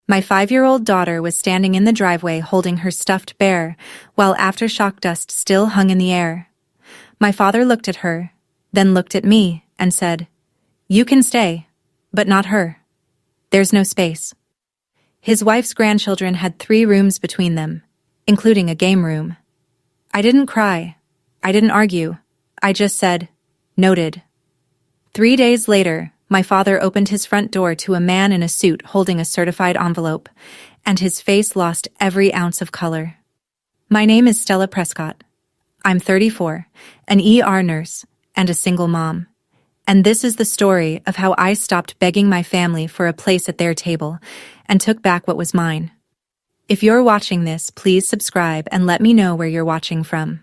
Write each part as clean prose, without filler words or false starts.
My 5-year-old daughter was standing in the driveway holding her stuffed bear, while aftershock dust still hung in the air. My father looked at her, then looked at me, and said, "You can stay, but not her. There's no space." His wife's grandchildren had 3 rooms between them, including a game room. I didn't cry. I didn't argue. I just said, "Noted." 3 days later, my father opened his front door to a man in a suit holding a certified envelope, and his face lost every ounce of color. My name is Stella Prescott. I'm 34, an ER nurse, and a single mom. And this is the story of how I stopped begging my family for a place at their table and took back what was mine. If you're watching this, please subscribe and let me know where you're watching from.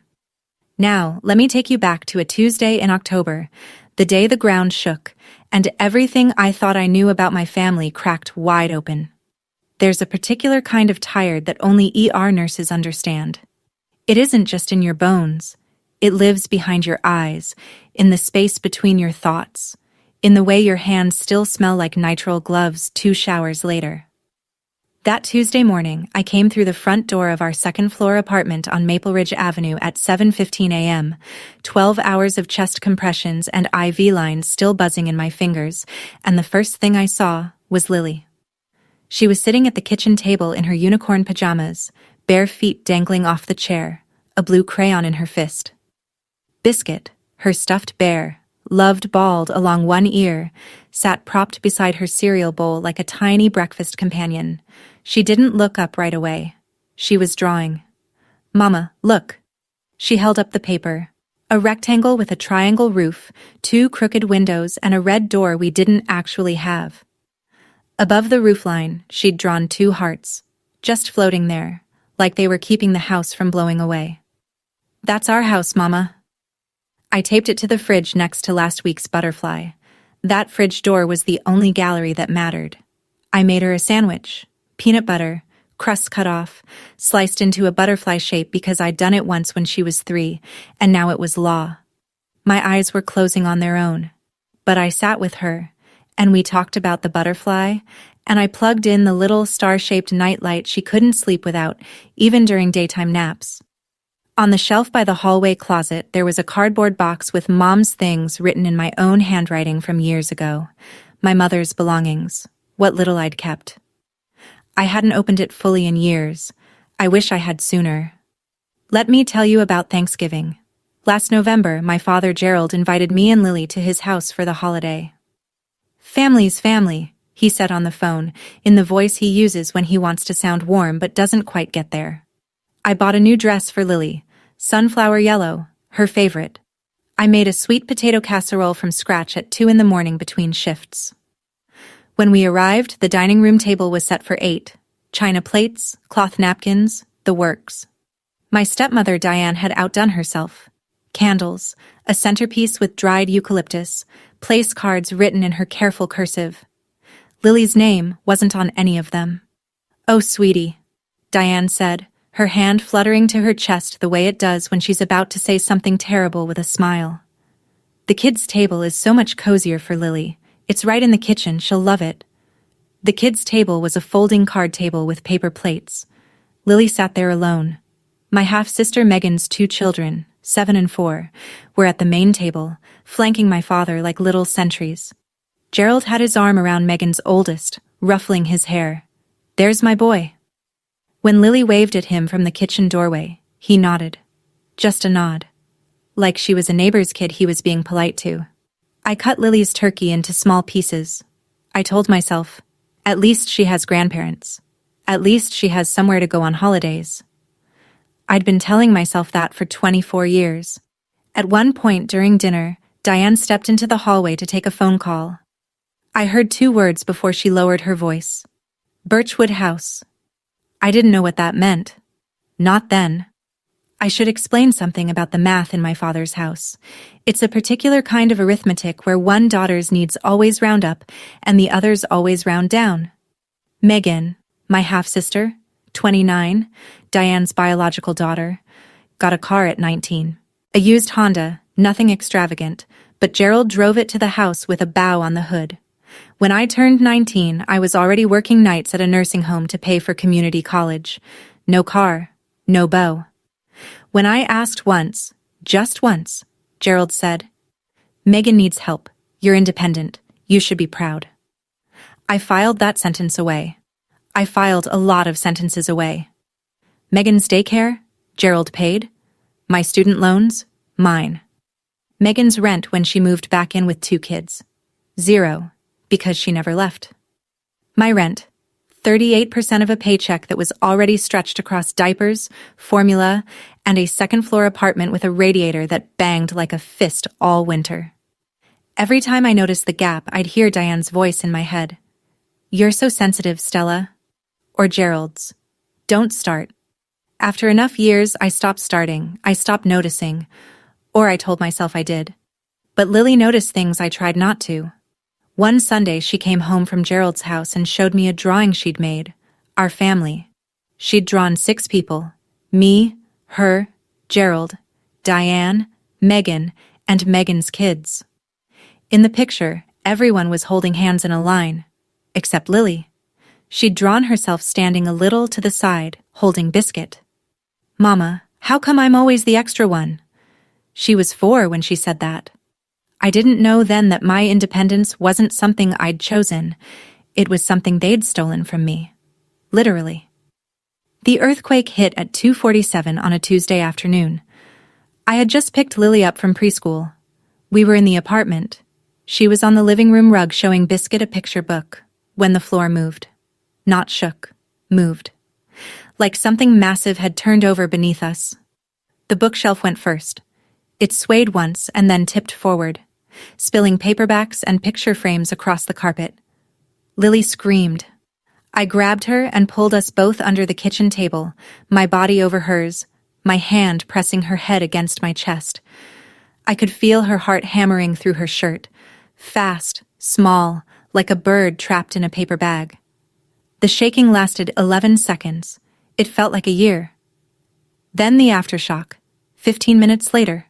Now, let me take you back to a Tuesday in October, the day the ground shook, and everything I thought I knew about my family cracked wide open. There's a particular kind of tired that only ER nurses understand. It isn't just in your bones. It lives behind your eyes, in the space between your thoughts, in the way your hands still smell like nitrile gloves 2 showers later. That Tuesday morning, I came through the front door of our second-floor apartment on Maple Ridge Avenue at 7:15 a.m., 12 hours of chest compressions and IV lines still buzzing in my fingers, and the first thing I saw was Lily. She was sitting at the kitchen table in her unicorn pajamas, bare feet dangling off the chair, a blue crayon in her fist. Biscuit, her stuffed bear, loved bald along one ear, sat propped beside her cereal bowl like a tiny breakfast companion. She didn't look up right away. She was drawing. "Mama, look." She held up the paper. A rectangle with a triangle roof, 2 crooked windows, and a red door we didn't actually have. Above the roofline, she'd drawn 2 hearts, just floating there, like they were keeping the house from blowing away. "That's our house, Mama." I taped it to the fridge next to last week's butterfly. That fridge door was the only gallery that mattered. I made her a sandwich. Peanut butter, crust cut off, sliced into a butterfly shape because I'd done it once when she was 3, and now it was law. My eyes were closing on their own. But I sat with her, and we talked about the butterfly, and I plugged in the little star-shaped nightlight she couldn't sleep without, even during daytime naps. On the shelf by the hallway closet, there was a cardboard box with Mom's things written in my own handwriting from years ago. My mother's belongings, what little I'd kept. I hadn't opened it fully in years. I wish I had sooner. Let me tell you about Thanksgiving. Last November, my father Gerald invited me and Lily to his house for the holiday. "Family's family," he said on the phone, in the voice he uses when he wants to sound warm but doesn't quite get there. I bought a new dress for Lily, sunflower yellow, her favorite. I made a sweet potato casserole from scratch at 2 in the morning between shifts. When we arrived, the dining room table was set for 8. China plates, cloth napkins, the works. My stepmother Diane had outdone herself. Candles, a centerpiece with dried eucalyptus, place cards written in her careful cursive. Lily's name wasn't on any of them. "Oh, sweetie," Diane said, her hand fluttering to her chest the way it does when she's about to say something terrible with a smile. "The kids' table is so much cozier for Lily. It's right in the kitchen, she'll love it." The kids' table was a folding card table with paper plates. Lily sat there alone. My half-sister Megan's 2 children, 7 and 4, were at the main table, flanking my father like little sentries. Gerald had his arm around Megan's oldest, ruffling his hair. "There's my boy." When Lily waved at him from the kitchen doorway, he nodded. Just a nod. Like she was a neighbor's kid he was being polite to. I cut Lily's turkey into small pieces. I told myself, at least she has grandparents. At least she has somewhere to go on holidays. I'd been telling myself that for 24 years. At one point during dinner, Diane stepped into the hallway to take a phone call. I heard 2 words before she lowered her voice. Birchwood House. I didn't know what that meant. Not then. I should explain something about the math in my father's house. It's a particular kind of arithmetic where one daughter's needs always round up and the other's always round down. Megan, my half-sister, 29, Diane's biological daughter, got a car at 19. A used Honda, nothing extravagant, but Gerald drove it to the house with a bow on the hood. When I turned 19, I was already working nights at a nursing home to pay for community college. No car, no beau. When I asked once, just once, Gerald said, "Megan needs help. You're independent. You should be proud." I filed that sentence away. I filed a lot of sentences away. Megan's daycare, Gerald paid. My student loans, mine. Megan's rent when she moved back in with 2 kids. 0, because she never left. My rent, 38% of a paycheck that was already stretched across diapers, formula, and a second-floor apartment with a radiator that banged like a fist all winter. Every time I noticed the gap, I'd hear Diane's voice in my head. "You're so sensitive, Stella." Or Gerald's, "Don't start." After enough years, I stopped starting, I stopped noticing, or I told myself I did. But Lily noticed things I tried not to. One Sunday, she came home from Gerald's house and showed me a drawing she'd made, our family. She'd drawn 6 people, me, her, Gerald, Diane, Megan, and Megan's kids. In the picture, everyone was holding hands in a line, except Lily. She'd drawn herself standing a little to the side, holding Biscuit. "Mama, how come I'm always the extra one?" She was 4 when she said that. I didn't know then that my independence wasn't something I'd chosen. It was something they'd stolen from me. Literally. The earthquake hit at 2:47 on a Tuesday afternoon. I had just picked Lily up from preschool. We were in the apartment. She was on the living room rug showing Biscuit a picture book when the floor moved. Not shook, moved. Like something massive had turned over beneath us. The bookshelf went first. It swayed once and then tipped forward, spilling paperbacks and picture frames across the carpet. Lily screamed. I grabbed her and pulled us both under the kitchen table, my body over hers, my hand pressing her head against my chest. I could feel her heart hammering through her shirt, fast, small, like a bird trapped in a paper bag. The shaking lasted 11 seconds. It felt like a year. Then the aftershock, 15 minutes later.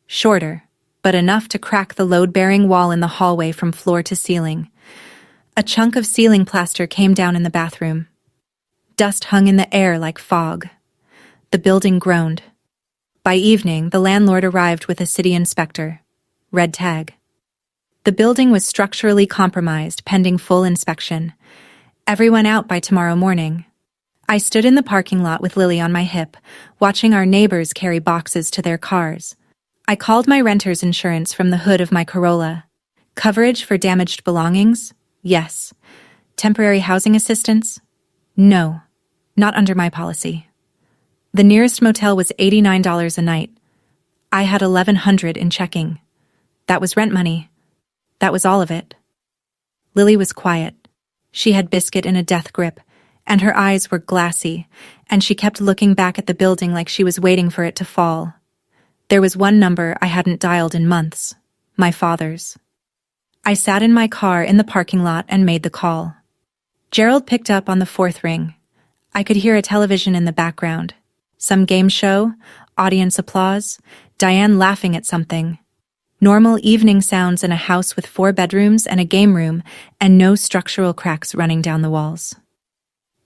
Shorter, but enough to crack the load-bearing wall in the hallway from floor to ceiling. A chunk of ceiling plaster came down in the bathroom. Dust hung in the air like fog. The building groaned. By evening, the landlord arrived with a city inspector. Red tag. The building was structurally compromised, pending full inspection. Everyone out by tomorrow morning. I stood in the parking lot with Lily on my hip, watching our neighbors carry boxes to their cars. I called my renter's insurance from the hood of my Corolla. Coverage for damaged belongings? Yes. Temporary housing assistance? No. Not under my policy. The nearest motel was $89 a night. I had $1,100 in checking. That was rent money. That was all of it. Lily was quiet. She had Biscuit in a death grip, and her eyes were glassy, and she kept looking back at the building like she was waiting for it to fall. There was one number I hadn't dialed in months, my father's. I sat in my car in the parking lot and made the call. Gerald picked up on the 4th ring. I could hear a television in the background. Some game show, audience applause, Diane laughing at something. Normal evening sounds in a house with 4 bedrooms and a game room and no structural cracks running down the walls.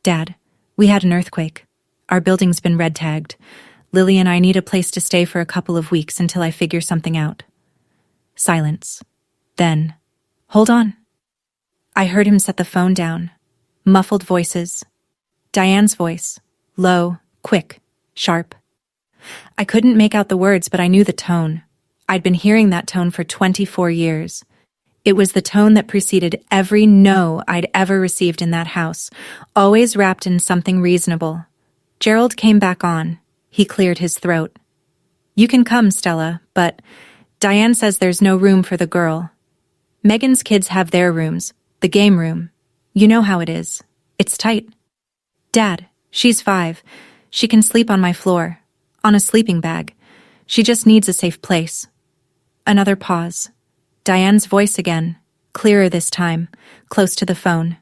"Dad, we had an earthquake. Our building's been red-tagged. Lily and I need a place to stay for a couple of weeks until I figure something out." Silence. Then, "Hold on." I heard him set the phone down. Muffled voices. Diane's voice. Low, quick, sharp. I couldn't make out the words, but I knew the tone. I'd been hearing that tone for 24 years. It was the tone that preceded every no I'd ever received in that house, always wrapped in something reasonable. Gerald came back on. He cleared his throat. "You can come, Stella, but Diane says there's no room for the girl. Megan's kids have their rooms, the game room. You know how it is. It's tight." "Dad, she's 5. She can sleep on my floor, on a sleeping bag. She just needs a safe place." Another pause. Diane's voice again, clearer this time, close to the phone.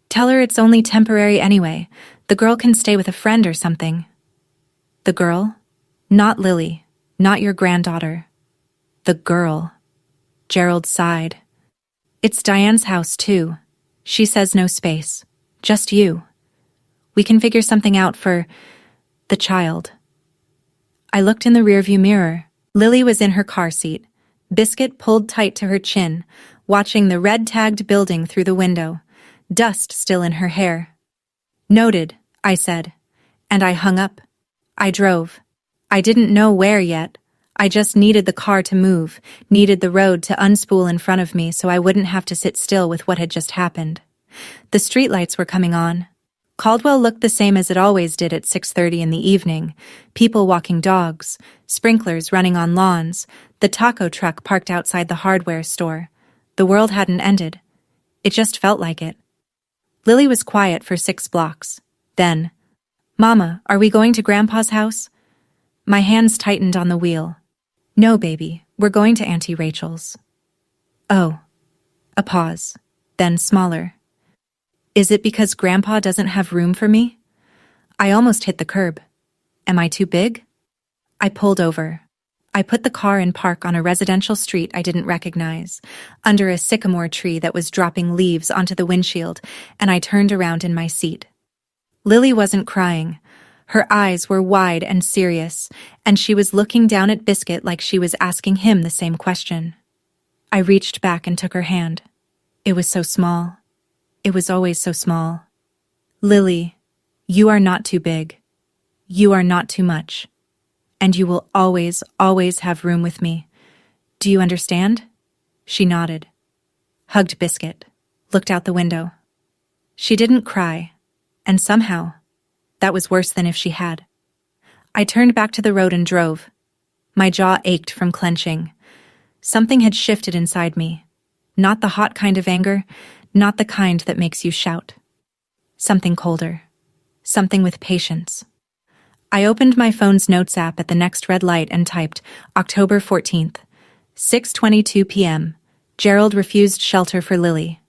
"Tell her it's only temporary anyway. The girl can stay with a friend or something." The girl? Not Lily, not your granddaughter. The girl. Gerald sighed. It's Diane's house, too. She says no space. Just you. We can figure something out for the child. I looked in the rearview mirror. Lily was in her car seat, Biscuit pulled tight to her chin, watching the red-tagged building through the window, dust still in her hair. Noted, I said, and I hung up. I drove. I didn't know where yet. I just needed the car to move, needed the road to unspool in front of me so I wouldn't have to sit still with what had just happened. The streetlights were coming on. Caldwell looked the same as it always did at 6:30 in the evening, people walking dogs, sprinklers running on lawns, the taco truck parked outside the hardware store. The world hadn't ended. It just felt like it. Lily was quiet for 6 blocks. Then, "Mama, are we going to Grandpa's house?" My hands tightened on the wheel. "No, baby, we're going to Auntie Rachel's." "Oh." A pause, then smaller. "Is it because Grandpa doesn't have room for me?" I almost hit the curb. "Am I too big?" I pulled over. I put the car in park on a residential street I didn't recognize, under a sycamore tree that was dropping leaves onto the windshield, and I turned around in my seat. Lily wasn't crying. Her eyes were wide and serious, and she was looking down at Biscuit like she was asking him the same question. I reached back and took her hand. It was so small. It was always so small. "Lily, you are not too big. You are not too much. And you will always, always have room with me. Do you understand?" She nodded. Hugged Biscuit. Looked out the window. She didn't cry. And somehow, that was worse than if she had. I turned back to the road and drove. My jaw ached from clenching. Something had shifted inside me. Not the hot kind of anger, not the kind that makes you shout. Something colder. Something with patience. I opened my phone's notes app at the next red light and typed, October 14th, 6:22 p.m. Gerald refused shelter for Lily.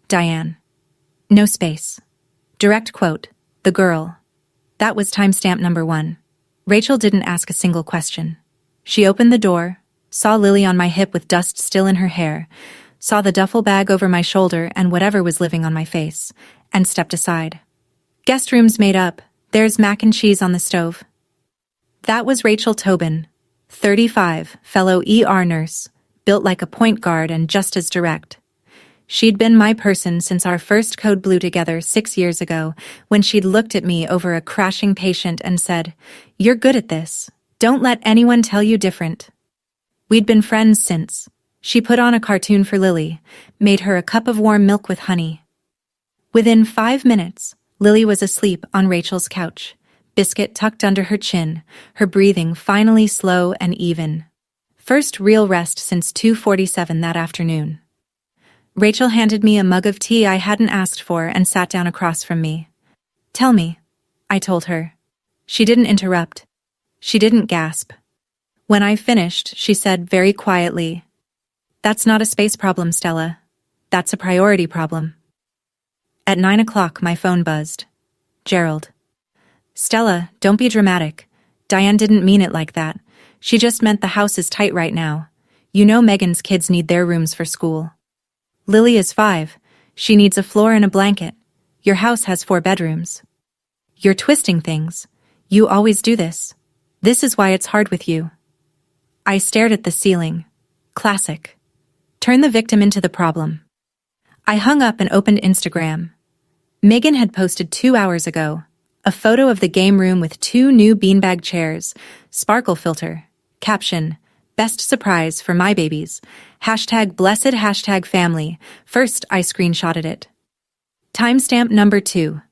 Diane. No space. Direct quote, the girl. That was timestamp number 1. Rachel didn't ask a single question. She opened the door, saw Lily on my hip with dust still in her hair, saw the duffel bag over my shoulder and whatever was living on my face, and stepped aside. "Guest room's made up. There's mac and cheese on the stove." That was Rachel Tobin, 35, fellow ER nurse, built like a point guard and just as direct. She'd been my person since our first code blue together 6 years ago, when she'd looked at me over a crashing patient and said, "You're good at this. Don't let anyone tell you different." We'd been friends since. She put on a cartoon for Lily, made her a cup of warm milk with honey. Within 5 minutes, Lily was asleep on Rachel's couch, Biscuit tucked under her chin, her breathing finally slow and even. First real rest since 2:47 that afternoon. Rachel handed me a mug of tea I hadn't asked for and sat down across from me. "Tell me," I told her. She didn't interrupt. She didn't gasp. When I finished, she said very quietly, "That's not a space problem, Stella. That's a priority problem." At 9 o'clock, my phone buzzed. Gerald. "Stella, don't be dramatic. Diane didn't mean it like that. She just meant the house is tight right now. You know Megan's kids need their rooms for school. Lily is 5. She needs a floor and a blanket. Your house has 4 bedrooms. You're twisting things. You always do this. This is why it's hard with you." I stared at the ceiling. Classic. Turn the victim into the problem. I hung up and opened Instagram. Megan had posted 2 hours ago a photo of the game room with 2 new beanbag chairs, sparkle filter, caption, "Best surprise for my babies, #blessed #family. First I screenshotted it." Timestamp number 2.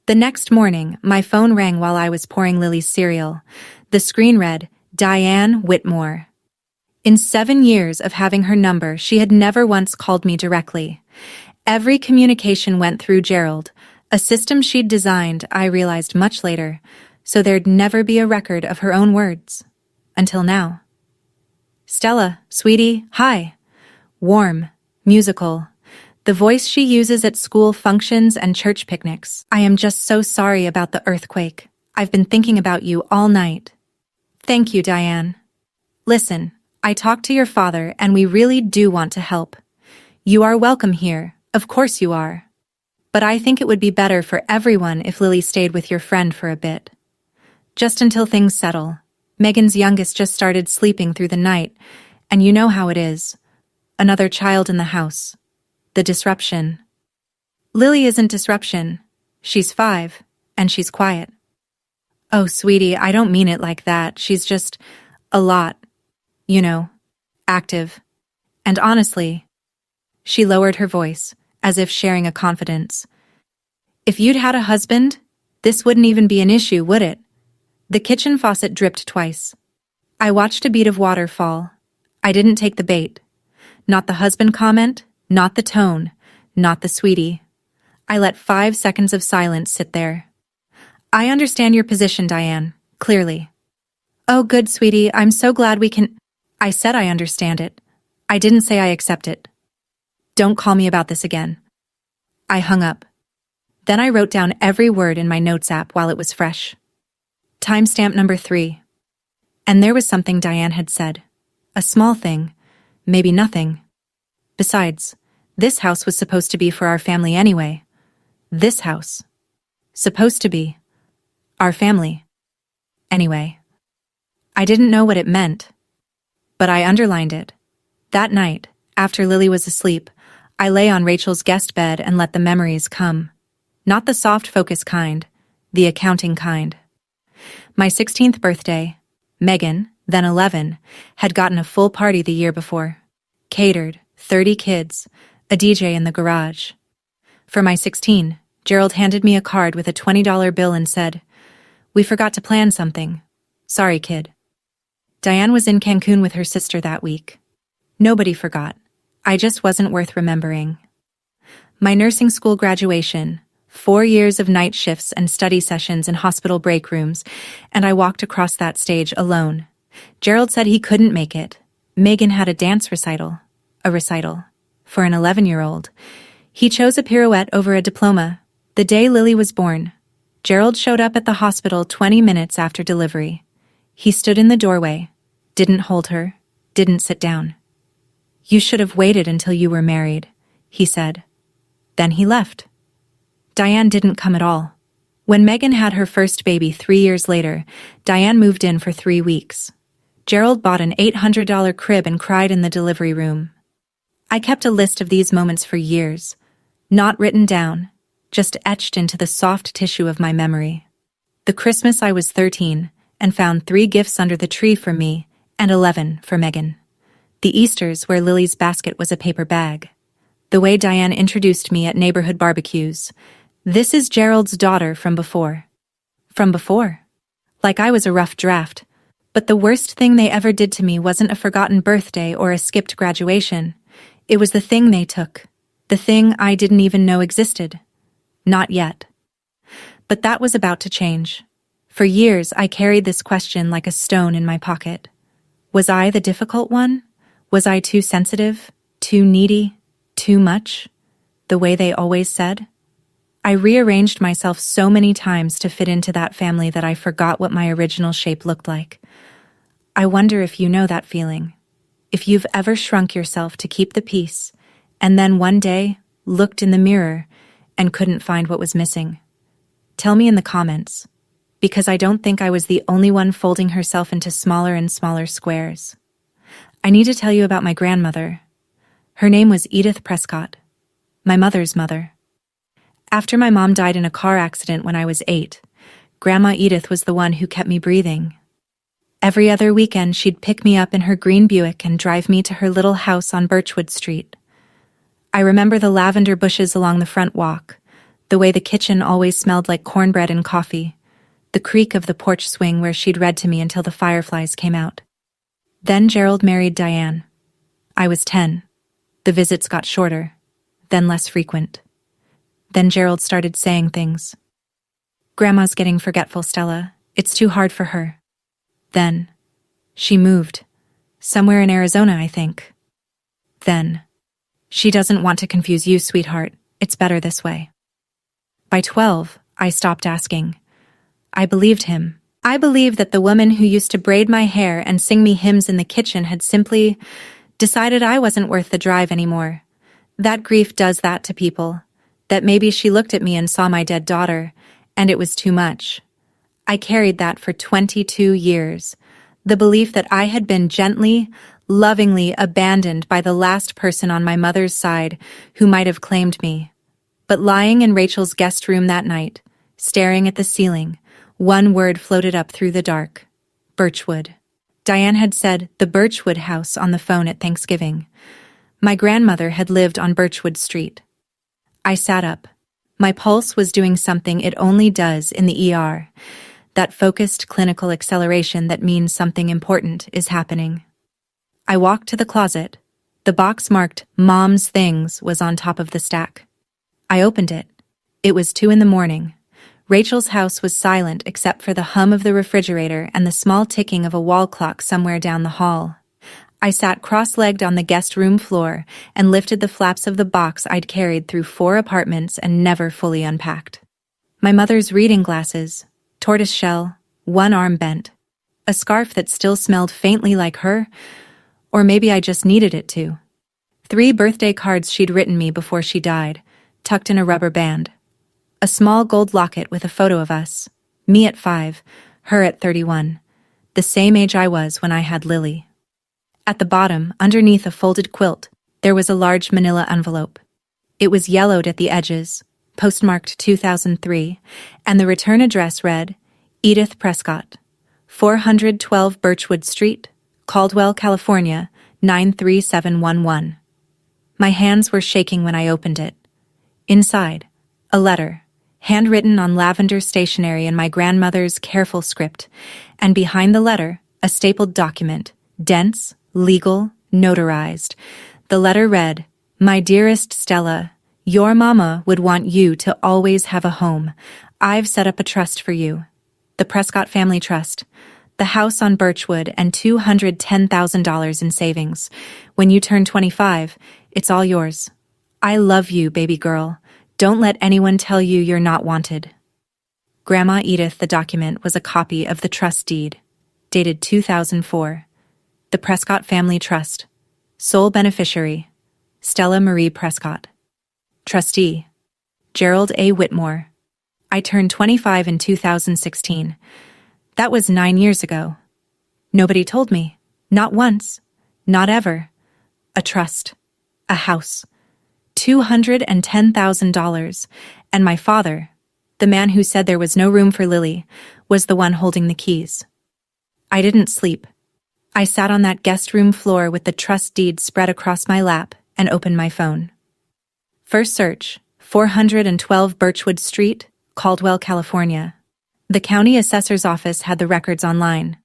The next morning, my phone rang while I was pouring Lily's cereal. The screen read, Diane Whitmore. In 7 years of having her number, she had never once called me directly. Every communication went through Gerald, a system she'd designed, I realized much later, so there'd never be a record of her own words. Until now. "Stella, sweetie, hi." Warm, musical. The voice she uses at school functions and church picnics. "I am just so sorry about the earthquake. I've been thinking about you all night." "Thank you, Diane. Listen, I talked to your father and we really do want to help. You are welcome here, of course you are. But I think it would be better for everyone if Lily stayed with your friend for a bit. Just until things settle. Megan's youngest just started sleeping through the night, and you know how it is. Another child in the house. The disruption. Lily isn't disruption. She's 5, and she's quiet. Oh, sweetie, I don't mean it like that. She's just a lot, you know, active. And honestly, she lowered her voice, as if sharing a confidence. If you'd had a husband, this wouldn't even be an issue, would it? The kitchen faucet dripped twice. I watched a bead of water fall. I didn't take the bait. Not the husband comment, not the tone, not the sweetie. I let 5 seconds of silence sit there. I understand your position, Diane, clearly. Oh, good, sweetie, I'm so glad we can— I said I understand it. I didn't say I accept it. Don't call me about this again. I hung up. Then I wrote down every word in my notes app while it was fresh. Timestamp number 3. And there was something Diane had said. A small thing. Maybe nothing. Besides, this house was supposed to be for our family anyway. This house. Supposed to be. Our family. Anyway. I didn't know what it meant. But I underlined it. That night, after Lily was asleep, I lay on Rachel's guest bed and let the memories come. Not the soft focus kind, the accounting kind. My 16th birthday, Megan, then 11, had gotten a full party the year before. Catered, 30 kids, a DJ in the garage. For my 16, Gerald handed me a card with a $20 bill and said, "We forgot to plan something. Sorry, kid." Diane was in Cancun with her sister that week. Nobody forgot. I just wasn't worth remembering. My nursing school graduation, 4 years of night shifts and study sessions in hospital break rooms, and I walked across that stage alone. Gerald said he couldn't make it. Megan had a dance recital. A recital. For an 11-year-old. He chose a pirouette over a diploma. The day Lily was born. Gerald showed up at the hospital 20 minutes after delivery. He stood in the doorway. Didn't hold her. Didn't sit down. "You should have waited until you were married," he said. Then he left. Diane didn't come at all. When Megan had her first baby 3 years later, Diane moved in for 3 weeks. Gerald bought an $800 crib and cried in the delivery room. I kept a list of these moments for years, not written down, just etched into the soft tissue of my memory. The Christmas I was 13 and found 3 gifts under the tree for me and 11 for Megan. The Easters where Lily's basket was a paper bag. The way Diane introduced me at neighborhood barbecues. "This is Gerald's daughter from before." From before. Like I was a rough draft. But the worst thing they ever did to me wasn't a forgotten birthday or a skipped graduation. It was the thing they took. The thing I didn't even know existed. Not yet. But that was about to change. For years I carried this question like a stone in my pocket. Was I the difficult one? Was I too sensitive? Too needy? Too much? The way they always said? I rearranged myself so many times to fit into that family that I forgot what my original shape looked like. I wonder if you know that feeling. If you've ever shrunk yourself to keep the peace, and then one day looked in the mirror and couldn't find what was missing. Tell me in the comments, because I don't think I was the only one folding herself into smaller and smaller squares. I need to tell you about my grandmother. Her name was Edith Prescott, my mother's mother. After my mom died in a car accident when I was 8, Grandma Edith was the one who kept me breathing. Every other weekend she'd pick me up in her green Buick and drive me to her little house on Birchwood Street. I remember the lavender bushes along the front walk, the way the kitchen always smelled like cornbread and coffee, the creak of the porch swing where she'd read to me until the fireflies came out. Then Gerald married Diane. I was 10. The visits got shorter, then less frequent. Then Gerald started saying things. "Grandma's getting forgetful, Stella. It's too hard for her." Then, "She moved. Somewhere in Arizona, I think." Then, "She doesn't want to confuse you, sweetheart. It's better this way." By 12, I stopped asking. I believed him. I believed that the woman who used to braid my hair and sing me hymns in the kitchen had simply decided I wasn't worth the drive anymore. That grief does that to people. That maybe she looked at me and saw my dead daughter, and it was too much. I carried that for 22 years. The belief that I had been gently, lovingly abandoned by the last person on my mother's side who might have claimed me. But lying in Rachel's guest room that night, staring at the ceiling, one word floated up through the dark. Birchwood. Diane had said the Birchwood house on the phone at Thanksgiving. My grandmother had lived on Birchwood Street. I sat up. My pulse was doing something it only does in the ER. That focused clinical acceleration that means something important is happening. I walked to the closet. The box marked Mom's Things was on top of the stack. I opened it. It was 2 a.m. Rachel's house was silent except for the hum of the refrigerator and the small ticking of a wall clock somewhere down the hall. I sat cross-legged on the guest room floor and lifted the flaps of the box I'd carried through 4 apartments and never fully unpacked. My mother's reading glasses, tortoiseshell, one arm bent, a scarf that still smelled faintly like her, or maybe I just needed it to. 3 birthday cards she'd written me before she died, tucked in a rubber band. A small gold locket with a photo of us, me at 5, her at 31, the same age I was when I had Lily. At the bottom, underneath a folded quilt, there was a large manila envelope. It was yellowed at the edges, postmarked 2003, and the return address read, Edith Prescott, 412 Birchwood Street, Caldwell, California, 93711. My hands were shaking when I opened it. Inside, a letter, handwritten on lavender stationery in my grandmother's careful script, and behind the letter, a stapled document, dense, legal, notarized. The letter read, My dearest Stella, your mama would want you to always have a home. I've set up a trust for you. The Prescott Family Trust. The house on Birchwood and $210,000 in savings. When you turn 25, it's all yours. I love you, baby girl. Don't let anyone tell you you're not wanted. Grandma Edith, the document was a copy of the trust deed, dated 2004. The Prescott Family Trust. Sole beneficiary, Stella Marie Prescott. Trustee, Gerald A. Whitmore. I turned 25 in 2016. That was 9 years ago. Nobody told me. Not once. Not ever. A trust. A house. $210,000. And my father, the man who said there was no room for Lily, was the one holding the keys. I didn't sleep. I sat on that guest room floor with the trust deed spread across my lap and opened my phone. First search, 412 Birchwood Street, Caldwell, California. The county assessor's office had the records online.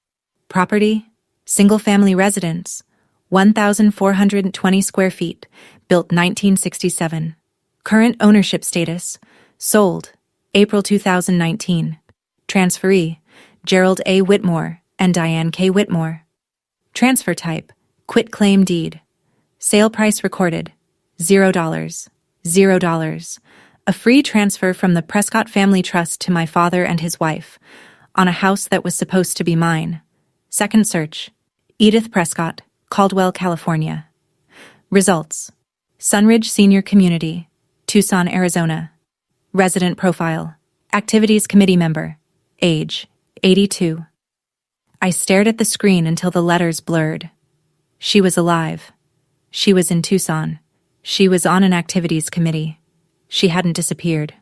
Property, single-family residence, 1,420 square feet, built 1967. Current ownership status, sold, April 2019. Transferee, Gerald A. Whitmore and Diane K. Whitmore. Transfer type, quitclaim deed. Sale price recorded, $0. $0. A free transfer from the Prescott Family Trust to my father and his wife, on a house that was supposed to be mine. Second search, Edith Prescott, Caldwell, California. Results, Sunridge Senior Community, Tucson, Arizona. Resident profile, Activities Committee member, age, 82. I stared at the screen until the letters blurred. She was alive. She was in Tucson. She was on an activities committee. She hadn't disappeared.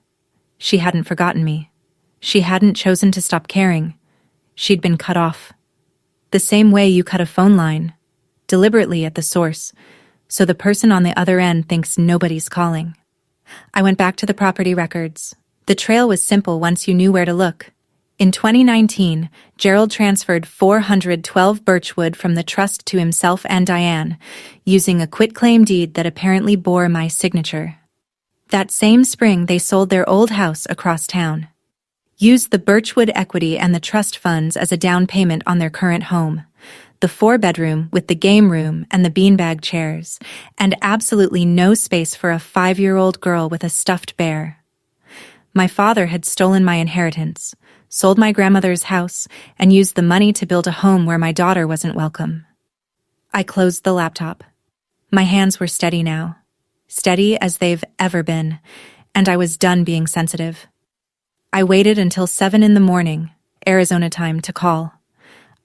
She hadn't forgotten me. She hadn't chosen to stop caring. She'd been cut off. The same way you cut a phone line, deliberately at the source, so the person on the other end thinks nobody's calling. I went back to the property records. The trail was simple once you knew where to look. In 2019, Gerald transferred 412 Birchwood from the trust to himself and Diane, using a quitclaim deed that apparently bore my signature. That same spring, they sold their old house across town. Used the Birchwood equity and the trust funds as a down payment on their current home. The 4-bedroom with the game room and the beanbag chairs, and absolutely no space for a 5-year-old girl with a stuffed bear. My father had stolen my inheritance, sold my grandmother's house, and used the money to build a home where my daughter wasn't welcome. I closed the laptop. My hands were steady now. steady as they've ever been, and I was done being sensitive. I waited until 7 in the morning, Arizona time, to call.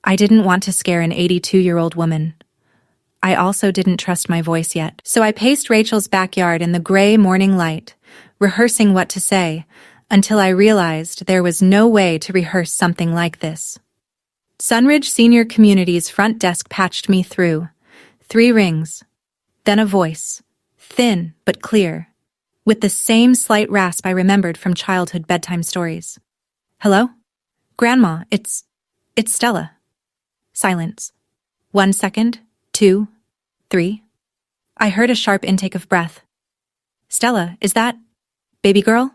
I didn't want to scare an 82-year-old woman. I also didn't trust my voice yet, so I paced Rachel's backyard in the gray morning light, rehearsing what to say, until I realized there was no way to rehearse something like this. Sunridge Senior Community's front desk patched me through. 3 rings. Then a voice, thin but clear, with the same slight rasp I remembered from childhood bedtime stories. Hello? Grandma, it's Stella. Silence. 1 second, 2, 3. I heard a sharp intake of breath. Stella, is that baby girl?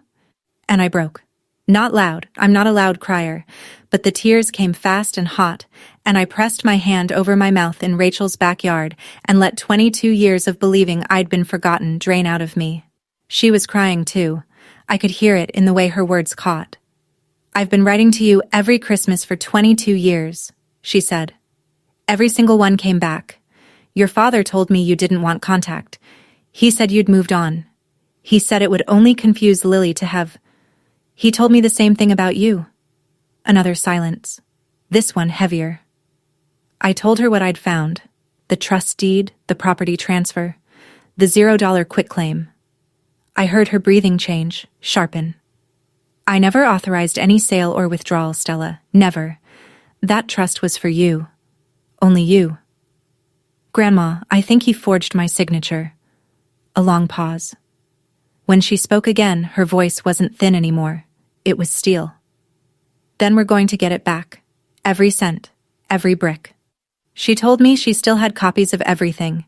And I broke. Not loud, I'm not a loud crier, but the tears came fast and hot, and I pressed my hand over my mouth in Rachel's backyard and let 22 years of believing I'd been forgotten drain out of me. She was crying too. I could hear it in the way her words caught. I've been writing to you every Christmas for 22 years, she said. Every single one came back. Your father told me you didn't want contact. He said you'd moved on. He said it would only confuse Lily to have... He told me the same thing about you. Another silence. This one heavier. I told her what I'd found. The trust deed, the property transfer, the $0 quitclaim. I heard her breathing change, sharpen. I never authorized any sale or withdrawal, Stella. Never. That trust was for you. Only you. Grandma, I think he forged my signature. A long pause. When she spoke again, her voice wasn't thin anymore. It was steel. Then we're going to get it back. Every cent. Every brick. She told me she still had copies of everything,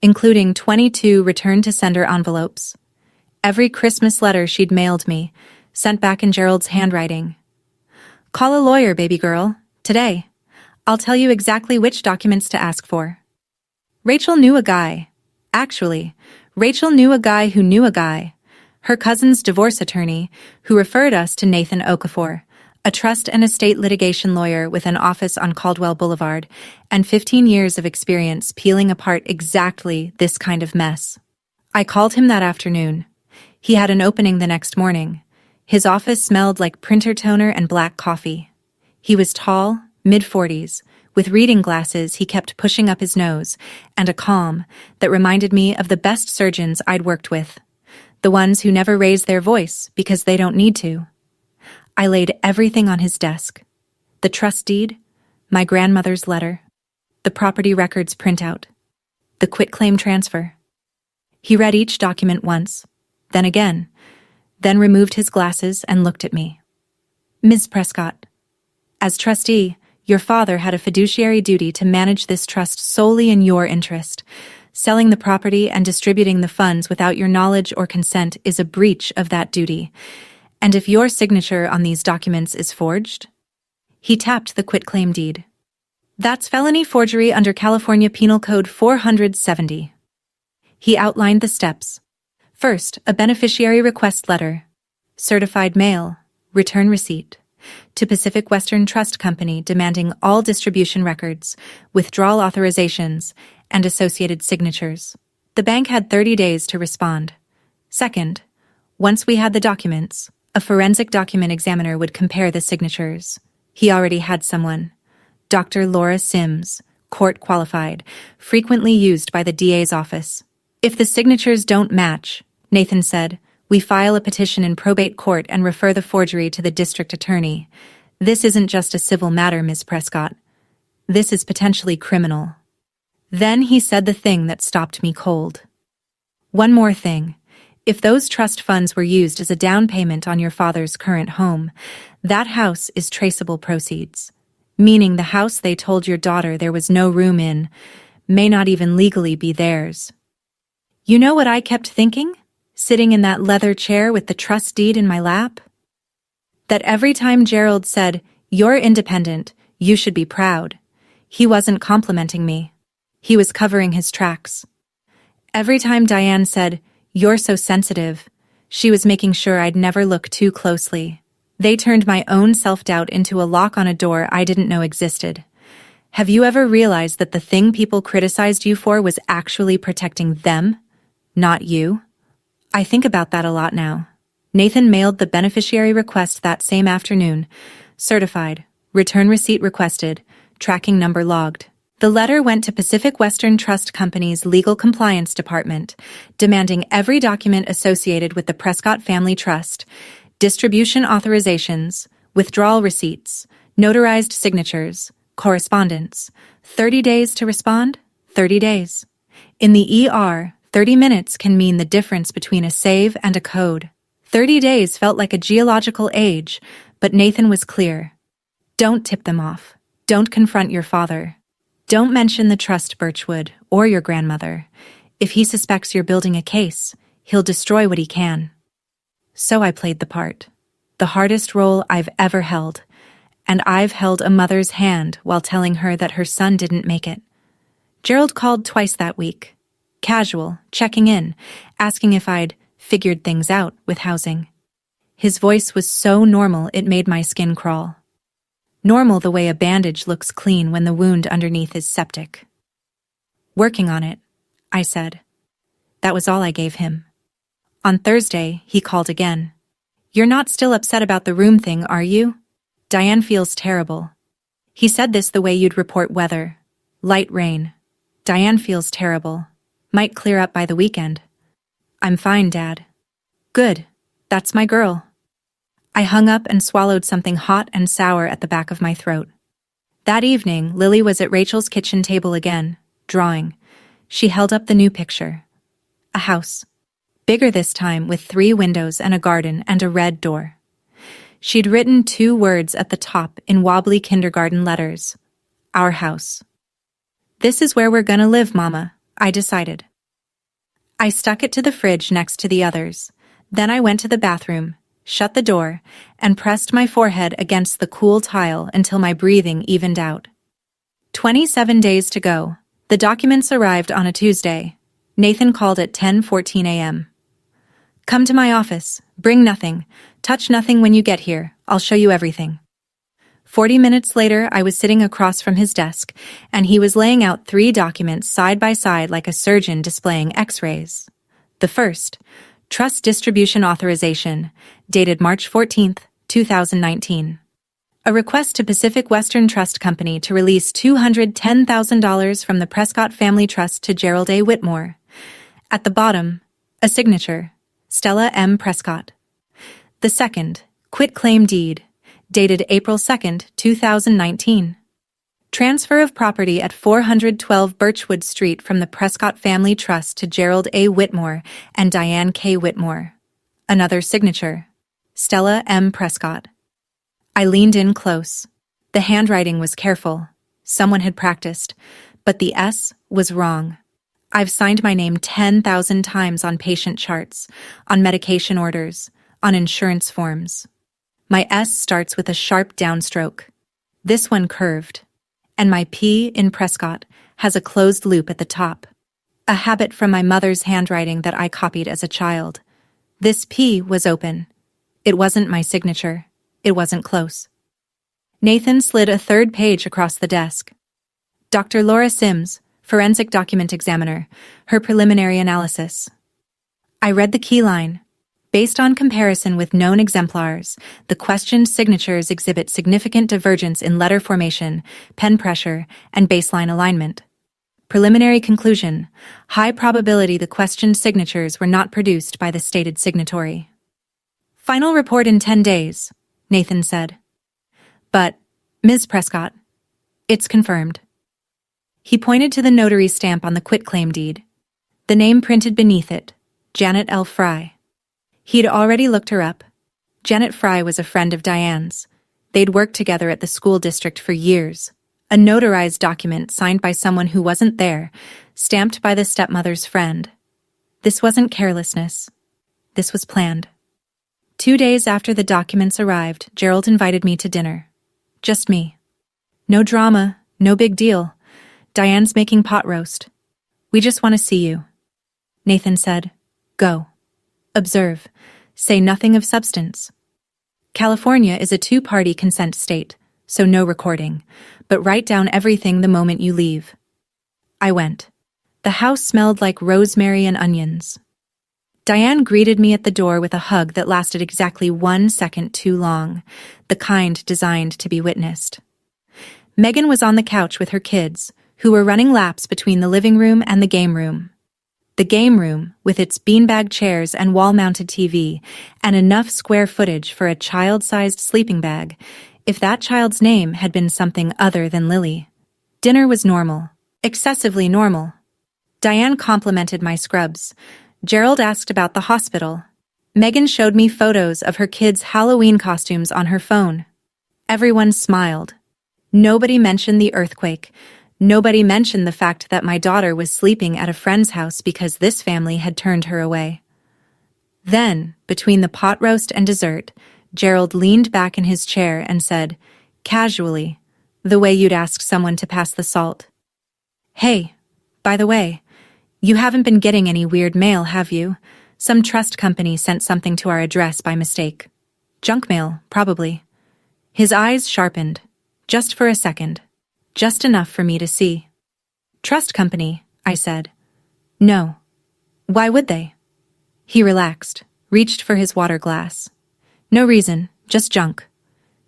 including 22 return-to-sender envelopes. Every Christmas letter she'd mailed me, sent back in Gerald's handwriting. Call a lawyer, baby girl. Today. I'll tell you exactly which documents to ask for. Rachel knew a guy. Actually, Rachel knew a guy who knew a guy. Her cousin's divorce attorney, who referred us to Nathan Okafor, a trust and estate litigation lawyer with an office on Caldwell Boulevard and 15 years of experience peeling apart exactly this kind of mess. I called him that afternoon. He had an opening the next morning. His office smelled like printer toner and black coffee. He was tall, mid-40s, with reading glasses he kept pushing up his nose, and a calm that reminded me of the best surgeons I'd worked with. The ones who never raise their voice because they don't need to. I laid everything on his desk. The trust deed, my grandmother's letter, the property records printout, the quitclaim transfer. He read each document once, then again, then removed his glasses and looked at me. Ms. Prescott, as trustee, your father had a fiduciary duty to manage this trust solely in your interest. Selling the property and distributing the funds without your knowledge or consent is a breach of that duty. And if your signature on these documents is forged? He tapped the quitclaim deed. That's felony forgery under California Penal Code 470. He outlined the steps. First, a beneficiary request letter. Certified mail. Return receipt. To Pacific Western Trust Company demanding all distribution records, withdrawal authorizations, and associated signatures. The bank had 30 days to respond. Second, once we had the documents, a forensic document examiner would compare the signatures. He already had someone. Dr. Laura Sims, court qualified, frequently used by the DA's office. If the signatures don't match, Nathan said, we file a petition in probate court and refer the forgery to the district attorney. This isn't just a civil matter, Ms. Prescott. This is potentially criminal. Then he said the thing that stopped me cold. One more thing. If those trust funds were used as a down payment on your father's current home, that house is traceable proceeds, meaning the house they told your daughter there was no room in may not even legally be theirs. You know what I kept thinking, sitting in that leather chair with the trust deed in my lap? That every time Gerald said, "You're independent, you should be proud," he wasn't complimenting me. He was covering his tracks. Every time Diane said, "You're so sensitive," she was making sure I'd never look too closely. They turned my own self-doubt into a lock on a door I didn't know existed. Have you ever realized that the thing people criticized you for was actually protecting them? Not you? I think about that a lot now. Nathan mailed the beneficiary request that same afternoon. Certified. Return receipt requested. Tracking number logged. The letter went to Pacific Western Trust Company's Legal Compliance Department, demanding every document associated with the Prescott Family Trust, distribution authorizations, withdrawal receipts, notarized signatures, correspondence. 30 days to respond? 30 days. In the ER, 30 minutes can mean the difference between a save and a code. 30 days felt like a geological age, but Nathan was clear. Don't tip them off. Don't confront your father. Don't mention the trust, Birchwood, or your grandmother. If he suspects you're building a case, he'll destroy what he can. So I played the part. The hardest role I've ever held. And I've held a mother's hand while telling her that her son didn't make it. Gerald called twice that week. Casual, checking in, asking if I'd figured things out with housing. His voice was so normal it made my skin crawl. Normal the way a bandage looks clean when the wound underneath is septic. Working on it, I said. That was all I gave him. On Thursday, he called again. You're not still upset about the room thing, are you? Diane feels terrible. He said this the way you'd report weather. Light rain. Diane feels terrible. Might clear up by the weekend. I'm fine, Dad. Good. That's my girl. I hung up and swallowed something hot and sour at the back of my throat. That evening, Lily was at Rachel's kitchen table again, drawing. She held up the new picture. A house. Bigger this time, with 3 windows and a garden and a red door. She'd written 2 words at the top in wobbly kindergarten letters. Our house. This is where we're gonna live, Mama, I decided. I stuck it to the fridge next to the others. Then I went to the bathroom, shut the door, and pressed my forehead against the cool tile until my breathing evened out. 27 days to go. The documents arrived on a Tuesday. Nathan called at 10:14 a.m. Come to my office. Bring nothing. Touch nothing when you get here. I'll show you everything. 40 minutes later, I was sitting across from his desk, and he was laying out 3 documents side by side like a surgeon displaying x-rays. The first, Trust Distribution Authorization, dated March 14, 2019. A request to Pacific Western Trust Company to release $210,000 from the Prescott Family Trust to Gerald A. Whitmore. At the bottom, a signature, Stella M. Prescott. The second, Quitclaim Deed, dated April 2, 2019. Transfer of property at 412 Birchwood Street from the Prescott Family Trust to Gerald A. Whitmore and Diane K. Whitmore. Another signature, Stella M. Prescott. I leaned in close. The handwriting was careful. Someone had practiced, but the S was wrong. I've signed my name 10,000 times on patient charts, on medication orders, on insurance forms. My S starts with a sharp downstroke. This one curved. And my P in Prescott has a closed loop at the top. A habit from my mother's handwriting that I copied as a child. This P was open. It wasn't my signature. It wasn't close. Nathan slid a 3rd page across the desk. Dr. Laura Sims, Forensic Document Examiner, her preliminary analysis. I read the key line. Based on comparison with known exemplars, the questioned signatures exhibit significant divergence in letter formation, pen pressure, and baseline alignment. Preliminary conclusion: high probability the questioned signatures were not produced by the stated signatory. Final report in 10 days, Nathan said. But, Ms. Prescott, it's confirmed. He pointed to the notary stamp on the quitclaim deed. The name printed beneath it, Janet L. Fry. He'd already looked her up. Janet Fry was a friend of Diane's. They'd worked together at the school district for years. A notarized document signed by someone who wasn't there, stamped by the stepmother's friend. This wasn't carelessness. This was planned. 2 days after the documents arrived, Gerald invited me to dinner. Just me. No drama, no big deal. Diane's making pot roast. We just want to see you. Nathan said, Go. Observe. Say nothing of substance. California is a 2-party consent state, so no recording, but write down everything the moment you leave. I went. The house smelled like rosemary and onions. Diane greeted me at the door with a hug that lasted exactly 1 second too long, the kind designed to be witnessed. Megan was on the couch with her kids, who were running laps between the living room and the game room. The game room, with its beanbag chairs and wall-mounted TV, and enough square footage for a child-sized sleeping bag, if that child's name had been something other than Lily. Dinner was normal, excessively normal. Diane complimented my scrubs. Gerald asked about the hospital. Megan showed me photos of her kids' Halloween costumes on her phone. Everyone smiled. Nobody mentioned the earthquake. Nobody mentioned the fact that my daughter was sleeping at a friend's house because this family had turned her away. Then, between the pot roast and dessert, Gerald leaned back in his chair and said, casually, the way you'd ask someone to pass the salt, "Hey, by the way, you haven't been getting any weird mail, have you? Some trust company sent something to our address by mistake. Junk mail, probably." His eyes sharpened, just for a second, just enough for me to see. "Trust company," I said. "No. Why would they?" He relaxed, reached for his water glass. "No reason, just junk."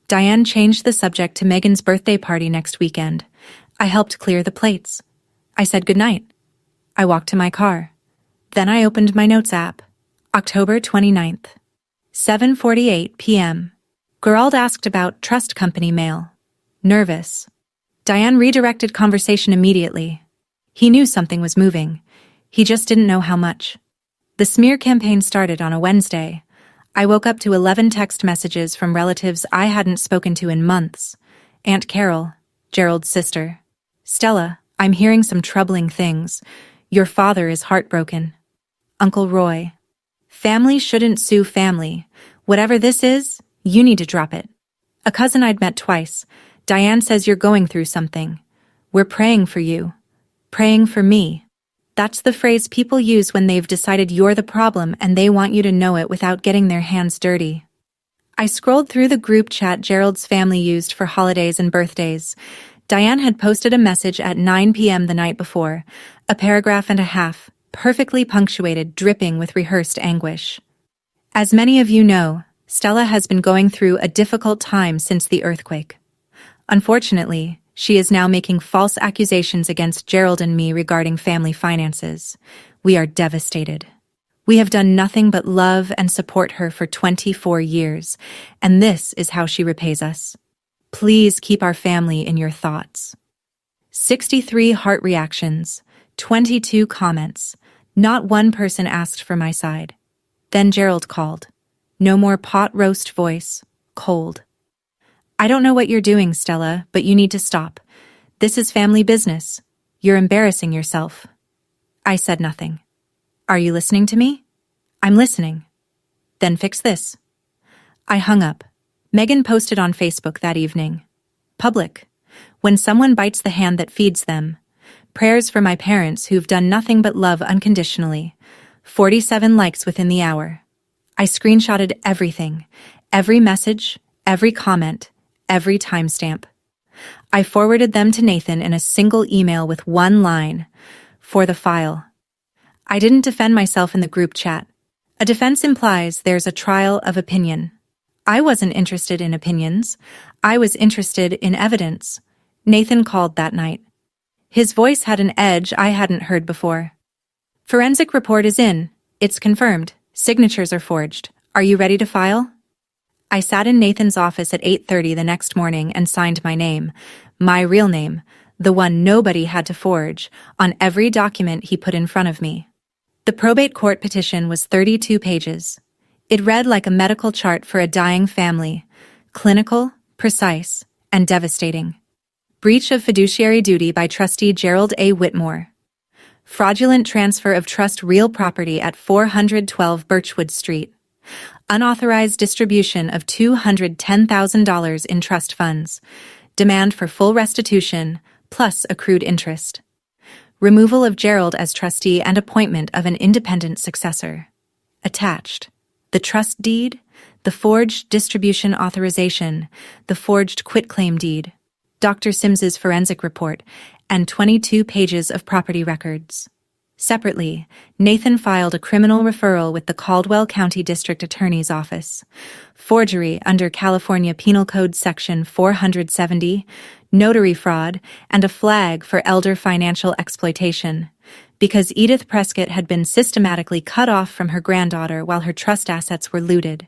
Diane changed the subject to Megan's birthday party next weekend. I helped clear the plates. I said goodnight. I walked to my car. Then I opened my notes app. October 29th. 7:48 p.m. Gerald asked about trust company mail. Nervous. Diane redirected conversation immediately. He knew something was moving. He just didn't know how much. The smear campaign started on a Wednesday. I woke up to 11 text messages from relatives I hadn't spoken to in months. Aunt Carol, Gerald's sister. "Stella, I'm hearing some troubling things. Your father is heartbroken." Uncle Roy. "Family shouldn't sue family. Whatever this is, you need to drop it." A cousin I'd met twice. "Diane says you're going through something. We're praying for you. Praying for me." That's the phrase people use when they've decided you're the problem and they want you to know it without getting their hands dirty. I scrolled through the group chat Gerald's family used for holidays and birthdays. Diane had posted a message at 9 p.m. the night before, a paragraph and a half, perfectly punctuated, dripping with rehearsed anguish. "As many of you know, Stella has been going through a difficult time since the earthquake. Unfortunately, she is now making false accusations against Gerald and me regarding family finances. We are devastated. We have done nothing but love and support her for 24 years, and this is how she repays us. Please keep our family in your thoughts." 63 heart reactions, 22 comments. Not one person asked for my side. Then Gerald called. No more pot roast voice, cold. "I don't know what you're doing, Stella, but you need to stop. This is family business. You're embarrassing yourself." I said nothing. "Are you listening to me?" "I'm listening." "Then fix this." I hung up. Megan posted on Facebook that evening. Public. When someone bites the hand that feeds them. Prayers for my parents who've done nothing but love unconditionally. 47 likes within the hour. I screenshotted everything. Every message, every comment, every timestamp. I forwarded them to Nathan in a single email with one line. "For the file." I didn't defend myself in the group chat. A defense implies there's a trial of opinion. I wasn't interested in opinions. I was interested in evidence. Nathan called that night. His voice had an edge I hadn't heard before. "Forensic report is in. It's confirmed. Signatures are forged. Are you ready to file?" I sat in Nathan's office at 8:30 the next morning and signed my name, my real name, the one nobody had to forge, on every document he put in front of me. The probate court petition was 32 pages. It read like a medical chart for a dying family, clinical, precise, and devastating. Breach of fiduciary duty by trustee Gerald A. Whitmore. Fraudulent transfer of trust real property at 412 Birchwood Street. Unauthorized distribution of $210,000 in trust funds. Demand for full restitution, plus accrued interest. Removal of Gerald as trustee and appointment of an independent successor. Attached. The trust deed, the forged distribution authorization, the forged quitclaim deed, Dr. Sims's forensic report, and 22 pages of property records. Separately, Nathan filed a criminal referral with the Caldwell County District Attorney's Office. Forgery under California Penal Code Section 470, notary fraud, and a flag for elder financial exploitation. Because Edith Prescott had been systematically cut off from her granddaughter while her trust assets were looted.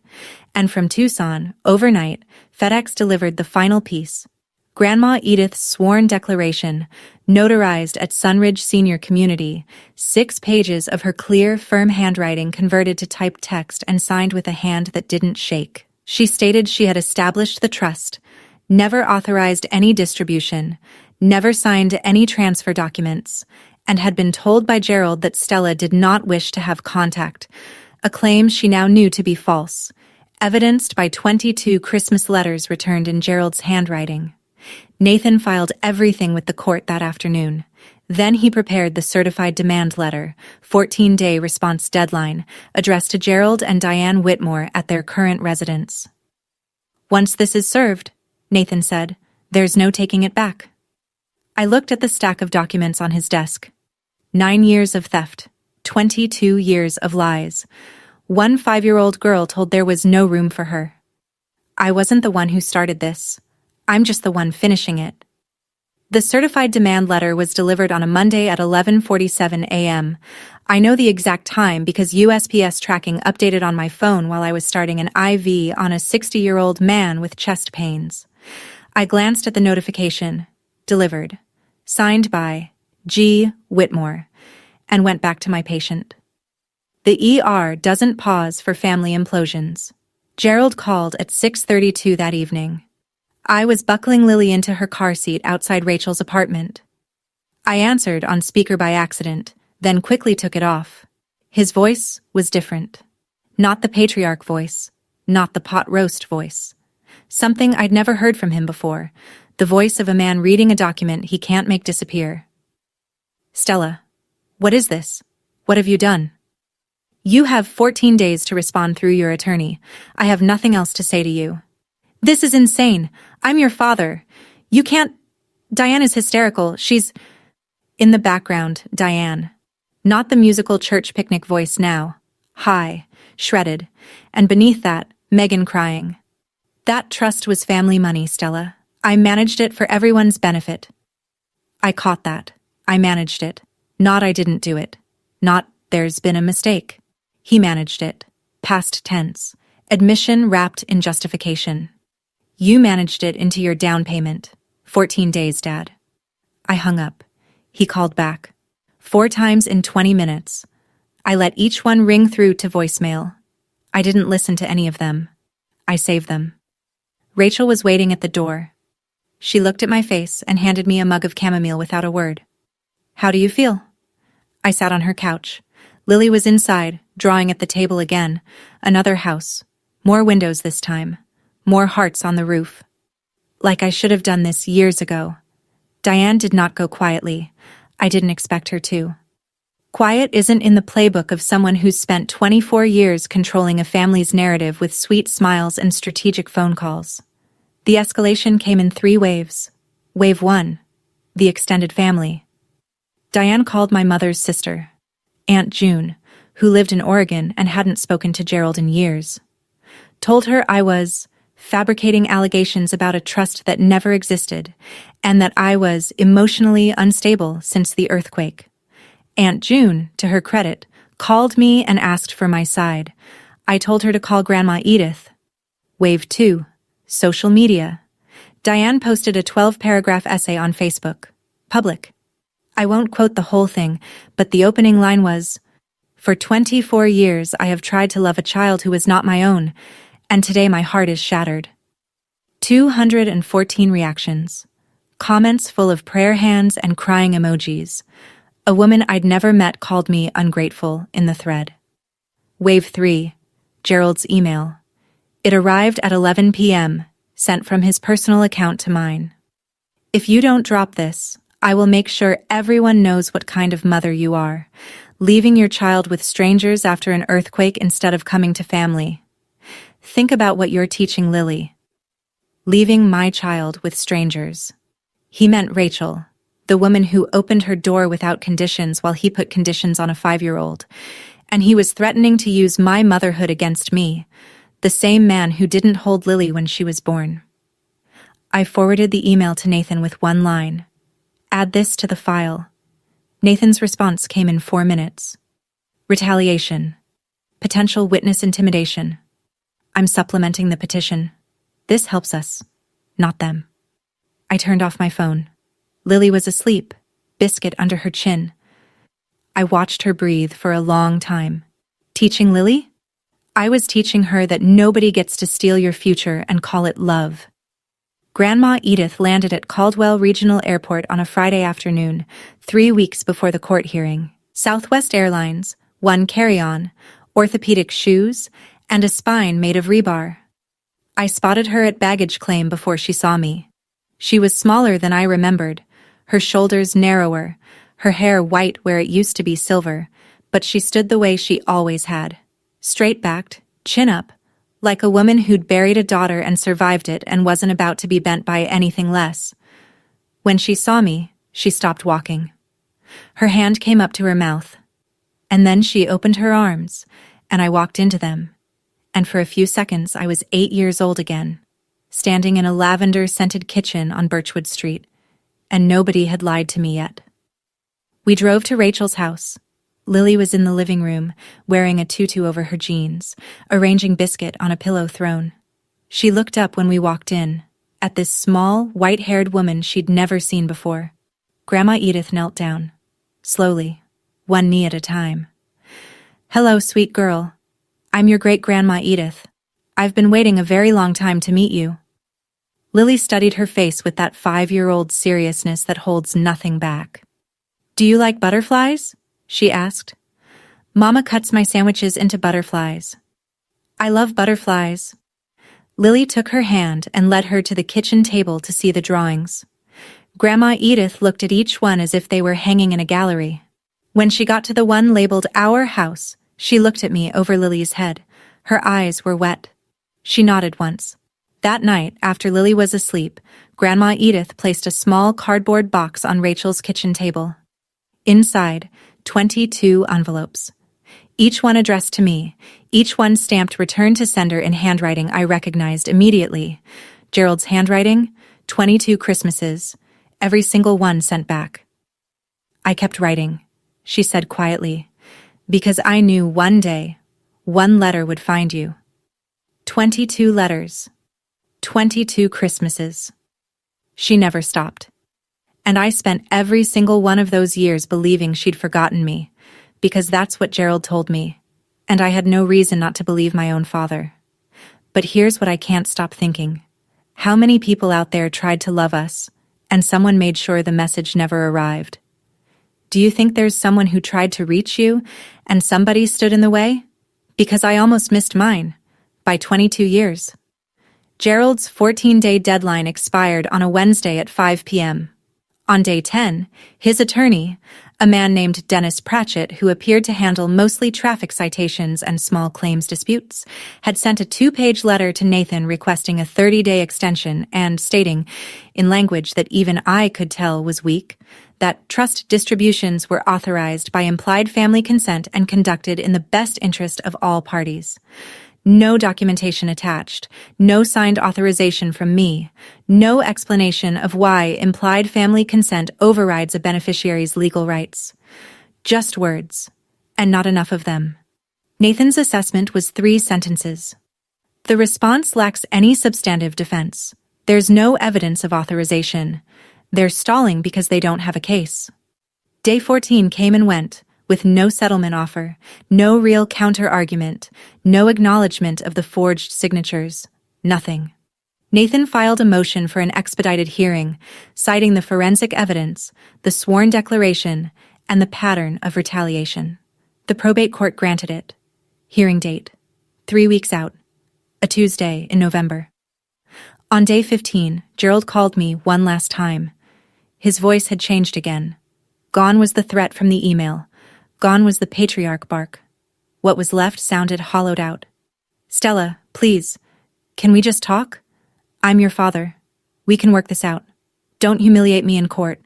And from Tucson, overnight, FedEx delivered the final piece. Grandma Edith's sworn declaration, notarized at Sunridge Senior Community, 6 pages of her clear, firm handwriting converted to typed text and signed with a hand that didn't shake. She stated she had established the trust, never authorized any distribution, never signed any transfer documents, and had been told by Gerald that Stella did not wish to have contact, a claim she now knew to be false, evidenced by 22 Christmas letters returned in Gerald's handwriting. Nathan filed everything with the court that afternoon. Then he prepared the certified demand letter, 14-day response deadline, addressed to Gerald and Diane Whitmore at their current residence. "Once this is served," Nathan said, "there's no taking it back." I looked at the stack of documents on his desk. 9 years of theft, 22 years of lies. One 5-year-old girl told there was no room for her. I wasn't the one who started this. I'm just the one finishing it. The certified demand letter was delivered on a Monday at 11:47 a.m. I know the exact time because USPS tracking updated on my phone while I was starting an IV on a 60-year-old man with chest pains. I glanced at the notification, delivered, signed by G. Whitmore, and went back to my patient. The ER doesn't pause for family implosions. Gerald called at 6:32 that evening. I was buckling Lily into her car seat outside Rachel's apartment. I answered on speaker by accident, then quickly took it off. His voice was different. Not the patriarch voice, not the pot roast voice. Something I'd never heard from him before, the voice of a man reading a document he can't make disappear. "Stella, what is this? What have you done?" "You have 14 days to respond through your attorney. I have nothing else to say to you." "This is insane. I'm your father. You can't—" Diane is hysterical. She's— In the background, Diane. Not the musical church picnic voice now. High, shredded, and beneath that, Megan crying. "That trust was family money, Stella. I managed it for everyone's benefit." I caught that. I managed it. Not I didn't do it. Not there's been a mistake. He managed it. Past tense. Admission wrapped in justification. "You managed it into your down payment. 14 days, Dad." I hung up. He called back. 4 times in 20 minutes. I let each one ring through to voicemail. I didn't listen to any of them. I saved them. Rachel was waiting at the door. She looked at my face and handed me a mug of chamomile without a word. "How do you feel?" I sat on her couch. Lily was inside, drawing at the table again. Another house. More windows this time. More hearts on the roof. Like I should have done this years ago. Diane did not go quietly. I didn't expect her to. Quiet isn't in the playbook of someone who's spent 24 years controlling a family's narrative with sweet smiles and strategic phone calls. The escalation came in 3 waves. Wave 1, the extended family. Diane called my mother's sister, Aunt June, who lived in Oregon and hadn't spoken to Gerald in years. Told her I was fabricating allegations about a trust that never existed, and that I was emotionally unstable since the earthquake. Aunt June, to her credit, called me and asked for my side. I told her to call Grandma Edith. Wave 2, social media. Diane posted a 12-paragraph essay on Facebook. Public. I won't quote the whole thing, but the opening line was, "For 24 years I have tried to love a child who was not my own, and today my heart is shattered." 214 reactions. Comments full of prayer hands and crying emojis. A woman I'd never met called me ungrateful in the thread. Wave 3, Gerald's email. It arrived at 11 p.m., sent from his personal account to mine. "If you don't drop this, I will make sure everyone knows what kind of mother you are, leaving your child with strangers after an earthquake instead of coming to family. Think about what you're teaching Lily. Leaving my child with strangers." He meant Rachel, the woman who opened her door without conditions while he put conditions on a 5-year-old. And he was threatening to use my motherhood against me, the same man who didn't hold Lily when she was born. I forwarded the email to Nathan with one line. Add this to the file. Nathan's response came in 4 minutes. Retaliation. Potential witness intimidation. I'm supplementing the petition. This helps us, not them. I turned off my phone. Lily was asleep, biscuit under her chin. I watched her breathe for a long time. Teaching Lily? I was teaching her that nobody gets to steal your future and call it love. Grandma Edith landed at Caldwell Regional Airport on a Friday afternoon, 3 weeks before the court hearing. Southwest Airlines, 1 carry-on, orthopedic shoes, and a spine made of rebar. I spotted her at baggage claim before she saw me. She was smaller than I remembered, her shoulders narrower, her hair white where it used to be silver, but she stood the way she always had. Straight-backed, chin up, like a woman who'd buried a daughter and survived it and wasn't about to be bent by anything less. When she saw me, she stopped walking. Her hand came up to her mouth. And then she opened her arms, and I walked into them. And for a few seconds I was 8 years old again, standing in a lavender-scented kitchen on Birchwood Street, and nobody had lied to me yet. We drove to Rachel's house. Lily was in the living room, wearing a tutu over her jeans, arranging biscuit on a pillow throne. She looked up when we walked in, at this small, white-haired woman she'd never seen before. Grandma Edith knelt down, slowly, one knee at a time. "Hello, sweet girl. I'm your great-grandma Edith. I've been waiting a very long time to meet you." Lily studied her face with that 5-year-old seriousness that holds nothing back. "Do you like butterflies?" she asked. "Mama cuts my sandwiches into butterflies." "I love butterflies." Lily took her hand and led her to the kitchen table to see the drawings. Grandma Edith looked at each one as if they were hanging in a gallery. When she got to the one labeled Our House, she looked at me over Lily's head. Her eyes were wet. She nodded once. That night, after Lily was asleep, Grandma Edith placed a small cardboard box on Rachel's kitchen table. Inside, 22 envelopes. Each one addressed to me, each one stamped return to sender in handwriting I recognized immediately. Gerald's handwriting, 22 Christmases, every single one sent back. "I kept writing," she said quietly, "because I knew one day, one letter would find you. 22 letters, 22 Christmases." She never stopped. And I spent every single one of those years believing she'd forgotten me, because that's what Gerald told me, and I had no reason not to believe my own father. But here's what I can't stop thinking. How many people out there tried to love us, and someone made sure the message never arrived? Do you think there's someone who tried to reach you, and somebody stood in the way? Because I almost missed mine, by 22 years. Gerald's 14-day deadline expired on a Wednesday at 5 p.m. On day 10, his attorney, a man named Dennis Pratchett, who appeared to handle mostly traffic citations and small claims disputes, had sent a 2-page letter to Nathan requesting a 30-day extension and stating, in language that even I could tell was weak, that trust distributions were authorized by implied family consent and conducted in the best interest of all parties. No documentation attached, no signed authorization from me, no explanation of why implied family consent overrides a beneficiary's legal rights. Just words, and not enough of them. Nathan's assessment was 3 sentences. The response lacks any substantive defense. There's no evidence of authorization. They're stalling because they don't have a case. Day 14 came and went, with no settlement offer, no real counter-argument, no acknowledgement of the forged signatures, nothing. Nathan filed a motion for an expedited hearing, citing the forensic evidence, the sworn declaration, and the pattern of retaliation. The probate court granted it. Hearing date: 3 weeks out, a Tuesday in November. On day 15, Gerald called me one last time. His voice had changed again. Gone was the threat from the email. Gone was the patriarch bark. What was left sounded hollowed out. "Stella, please, can we just talk? I'm your father. We can work this out. Don't humiliate me in court."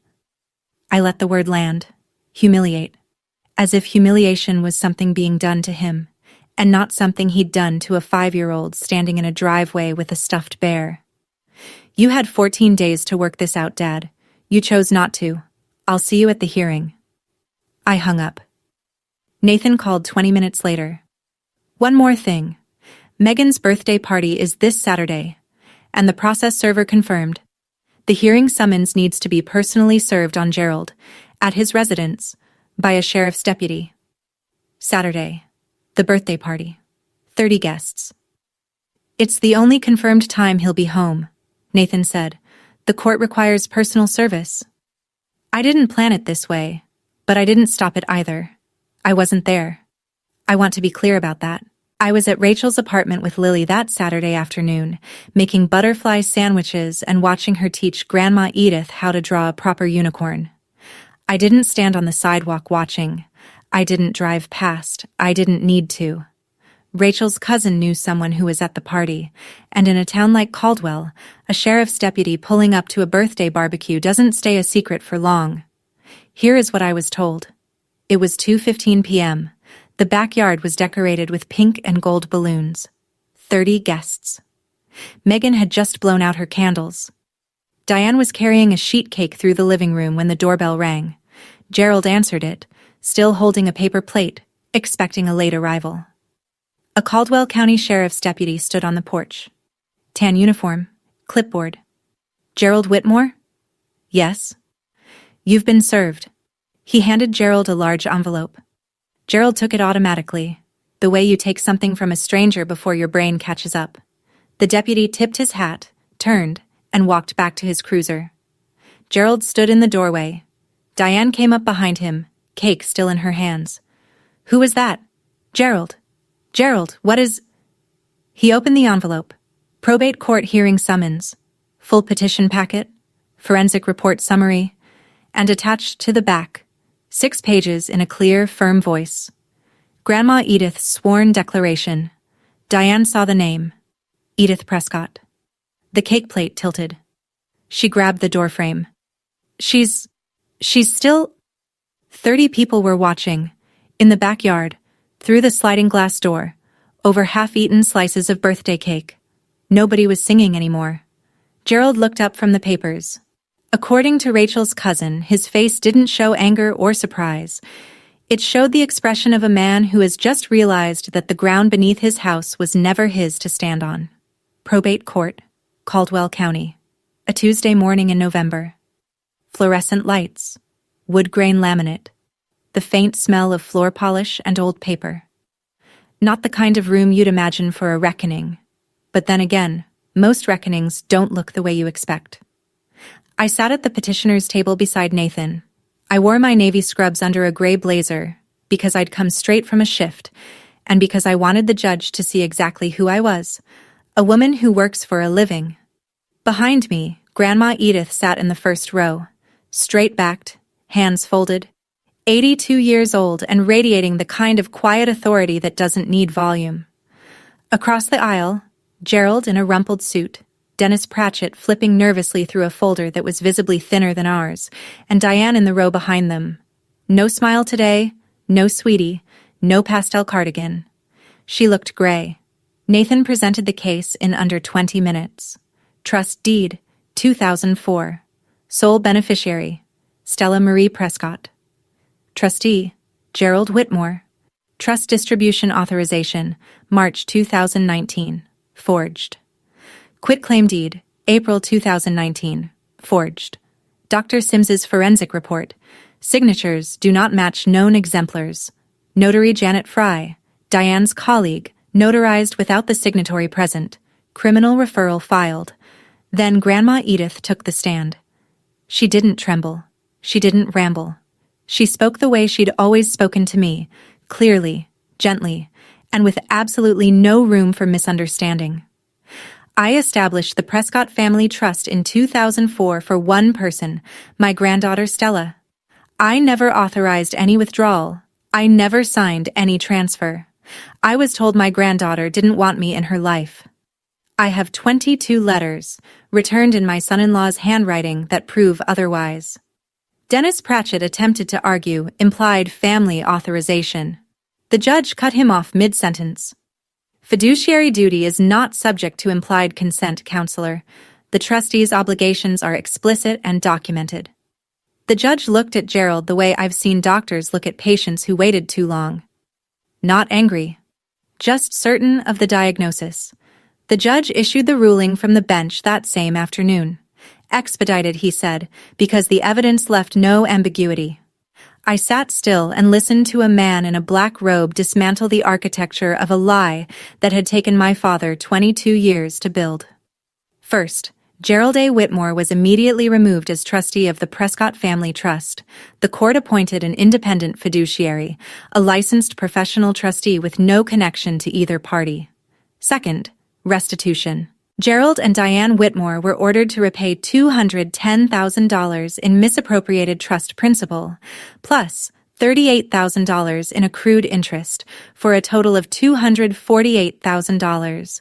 I let the word land. Humiliate. As if humiliation was something being done to him, and not something he'd done to a 5-year-old standing in a driveway with a stuffed bear. You had 14 days to work this out, Dad. You chose not to. I'll see you at the hearing. I hung up. Nathan called 20 minutes later. One more thing. Megan's birthday party is this Saturday, and the process server confirmed. The hearing summons needs to be personally served on Gerald, at his residence, by a sheriff's deputy. Saturday. The birthday party. 30 guests. It's the only confirmed time he'll be home, Nathan said. The court requires personal service. I didn't plan it this way, but I didn't stop it either. I wasn't there. I want to be clear about that. I was at Rachel's apartment with Lily that Saturday afternoon, making butterfly sandwiches and watching her teach Grandma Edith how to draw a proper unicorn. I didn't stand on the sidewalk watching. I didn't drive past. I didn't need to. Rachel's cousin knew someone who was at the party, and in a town like Caldwell, a sheriff's deputy pulling up to a birthday barbecue doesn't stay a secret for long. Here is what I was told. It was 2:15 p.m. The backyard was decorated with pink and gold balloons. 30 guests. Megan had just blown out her candles. Diane was carrying a sheet cake through the living room when the doorbell rang. Gerald answered it, still holding a paper plate, expecting a late arrival. A Caldwell County Sheriff's deputy stood on the porch. Tan uniform, clipboard. Gerald Whitmore? Yes. You've been served. He handed Gerald a large envelope. Gerald took it automatically, the way you take something from a stranger before your brain catches up. The deputy tipped his hat, turned, and walked back to his cruiser. Gerald stood in the doorway. Diane came up behind him, cake still in her hands. Who was that? Gerald. Gerald, what is... He opened the envelope. Probate court hearing summons. Full petition packet. Forensic report summary. And attached to the back, 6 pages in a clear, firm voice. Grandma Edith's sworn declaration. Diane saw the name. Edith Prescott. The cake plate tilted. She grabbed the doorframe. She's still... 30 people were watching, in the backyard, through the sliding glass door, over half-eaten slices of birthday cake. Nobody was singing anymore. Gerald looked up from the papers. According to Rachel's cousin, his face didn't show anger or surprise. It showed the expression of a man who has just realized that the ground beneath his house was never his to stand on. Probate court, Caldwell County. A Tuesday morning in November. Fluorescent lights. Wood grain laminate. The faint smell of floor polish and old paper. Not the kind of room you'd imagine for a reckoning. But then again, most reckonings don't look the way you expect. I sat at the petitioner's table beside Nathan. I wore my navy scrubs under a gray blazer because I'd come straight from a shift and because I wanted the judge to see exactly who I was, a woman who works for a living. Behind me, Grandma Edith sat in the first row, straight-backed, hands folded, 82 years old and radiating the kind of quiet authority that doesn't need volume. Across the aisle, Gerald in a rumpled suit, Dennis Pratchett flipping nervously through a folder that was visibly thinner than ours, and Diane in the row behind them. No smile today, no sweetie, no pastel cardigan. She looked gray. Nathan presented the case in under 20 minutes. Trust deed, 2004. Sole beneficiary, Stella Marie Prescott. Trustee, Gerald Whitmore. Trust distribution authorization, March 2019. Forged. Quitclaim deed, April 2019. Forged. Dr. Sims's forensic report. Signatures do not match known exemplars. Notary Janet Fry, Diane's colleague, notarized without the signatory present. Criminal referral filed. Then Grandma Edith took the stand. She didn't tremble. She didn't ramble. She spoke the way she'd always spoken to me, clearly, gently, and with absolutely no room for misunderstanding. I established the Prescott Family Trust in 2004 for one person, my granddaughter Stella. I never authorized any withdrawal. I never signed any transfer. I was told my granddaughter didn't want me in her life. I have 22 letters, returned in my son-in-law's handwriting, that prove otherwise. Dennis Pratchett attempted to argue implied family authorization. The judge cut him off mid-sentence. Fiduciary duty is not subject to implied consent, counselor. The trustee's obligations are explicit and documented. The judge looked at Gerald the way I've seen doctors look at patients who waited too long. Not angry. Just certain of the diagnosis. The judge issued the ruling from the bench that same afternoon. Expedited, he said, because the evidence left no ambiguity. I sat still and listened to a man in a black robe dismantle the architecture of a lie that had taken my father 22 years to build. First, Gerald A. Whitmore was immediately removed as trustee of the Prescott Family Trust. The court appointed an independent fiduciary, a licensed professional trustee with no connection to either party. Second, restitution. Gerald and Diane Whitmore were ordered to repay $210,000 in misappropriated trust principal, plus $38,000 in accrued interest, for a total of $248,000.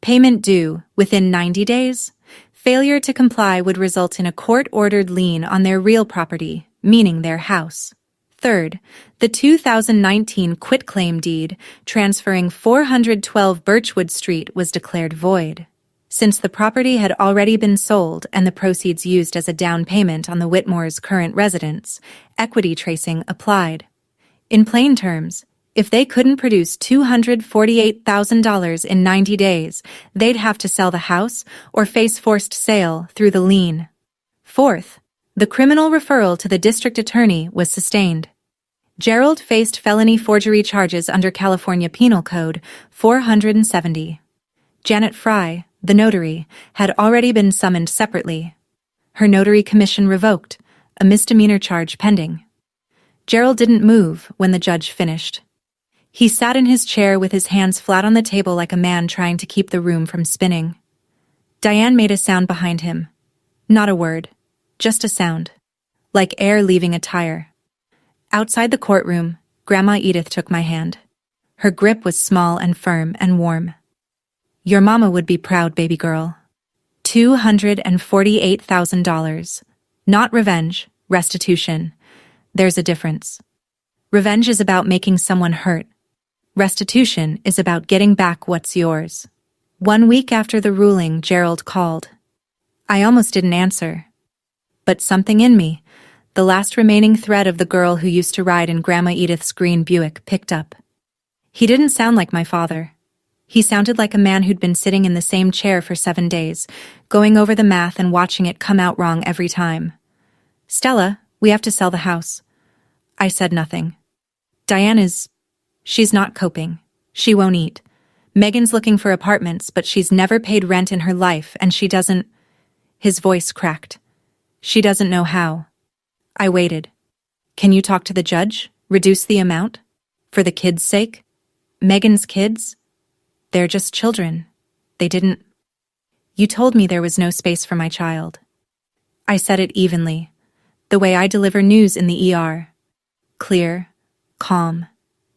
Payment due within 90 days. Failure to comply would result in a court-ordered lien on their real property, meaning their house. Third, the 2019 quitclaim deed transferring 412 Birchwood Street was declared void. Since the property had already been sold and the proceeds used as a down payment on the Whitmore's current residence, equity tracing applied. In plain terms, if they couldn't produce $248,000 in 90 days, they'd have to sell the house or face forced sale through the lien. Fourth, the criminal referral to the district attorney was sustained. Gerald faced felony forgery charges under California Penal Code 470. Janet Fry, the notary, had already been summoned separately. Her notary commission revoked, a misdemeanor charge pending. Gerald didn't move when the judge finished. He sat in his chair with his hands flat on the table like a man trying to keep the room from spinning. Diane made a sound behind him. Not a word, just a sound, like air leaving a tire. Outside the courtroom, Grandma Edith took my hand. Her grip was small and firm and warm. Your mama would be proud, baby girl. $248,000. Not revenge, restitution. There's a difference. Revenge is about making someone hurt. Restitution is about getting back what's yours. 1 week after the ruling, Gerald called. I almost didn't answer. But something in me, the last remaining thread of the girl who used to ride in Grandma Edith's green Buick, picked up. He didn't sound like my father. He sounded like a man who'd been sitting in the same chair for 7 days, going over the math and watching it come out wrong every time. Stella, we have to sell the house. I said nothing. She's not coping. She won't eat. Megan's looking for apartments, but she's never paid rent in her life, and she doesn't... His voice cracked. She doesn't know how. I waited. Can you talk to the judge? Reduce the amount? For the kids' sake? Megan's kids? They're just children. They didn't... You told me there was no space for my child. I said it evenly, the way I deliver news in the ER. Clear, calm,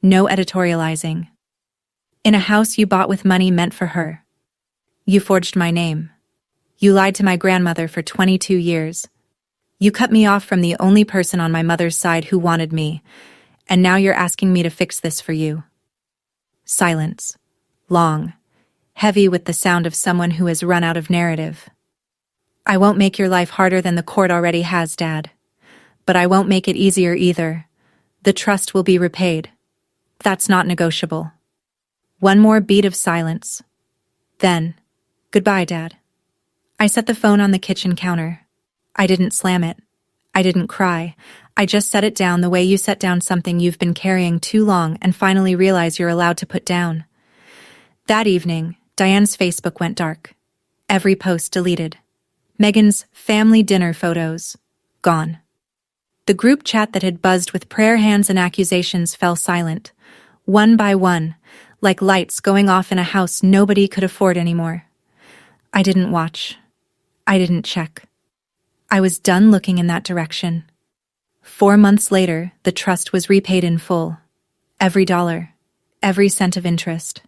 no editorializing. In a house you bought with money meant for her. You forged my name. You lied to my grandmother for 22 years. You cut me off from the only person on my mother's side who wanted me, and now you're asking me to fix this for you. Silence. Long, heavy with the sound of someone who has run out of narrative. I won't make your life harder than the court already has, Dad. But I won't make it easier either. The trust will be repaid. That's not negotiable. One more beat of silence. Then, goodbye, Dad. I set the phone on the kitchen counter. I didn't slam it. I didn't cry. I just set it down the way you set down something you've been carrying too long and finally realize you're allowed to put down. That evening, Diane's Facebook went dark. Every post deleted. Megan's family dinner photos, gone. The group chat that had buzzed with prayer hands and accusations fell silent, one by one, like lights going off in a house nobody could afford anymore. I didn't watch. I didn't check. I was done looking in that direction. 4 months later, the trust was repaid in full. Every dollar, every cent of interest.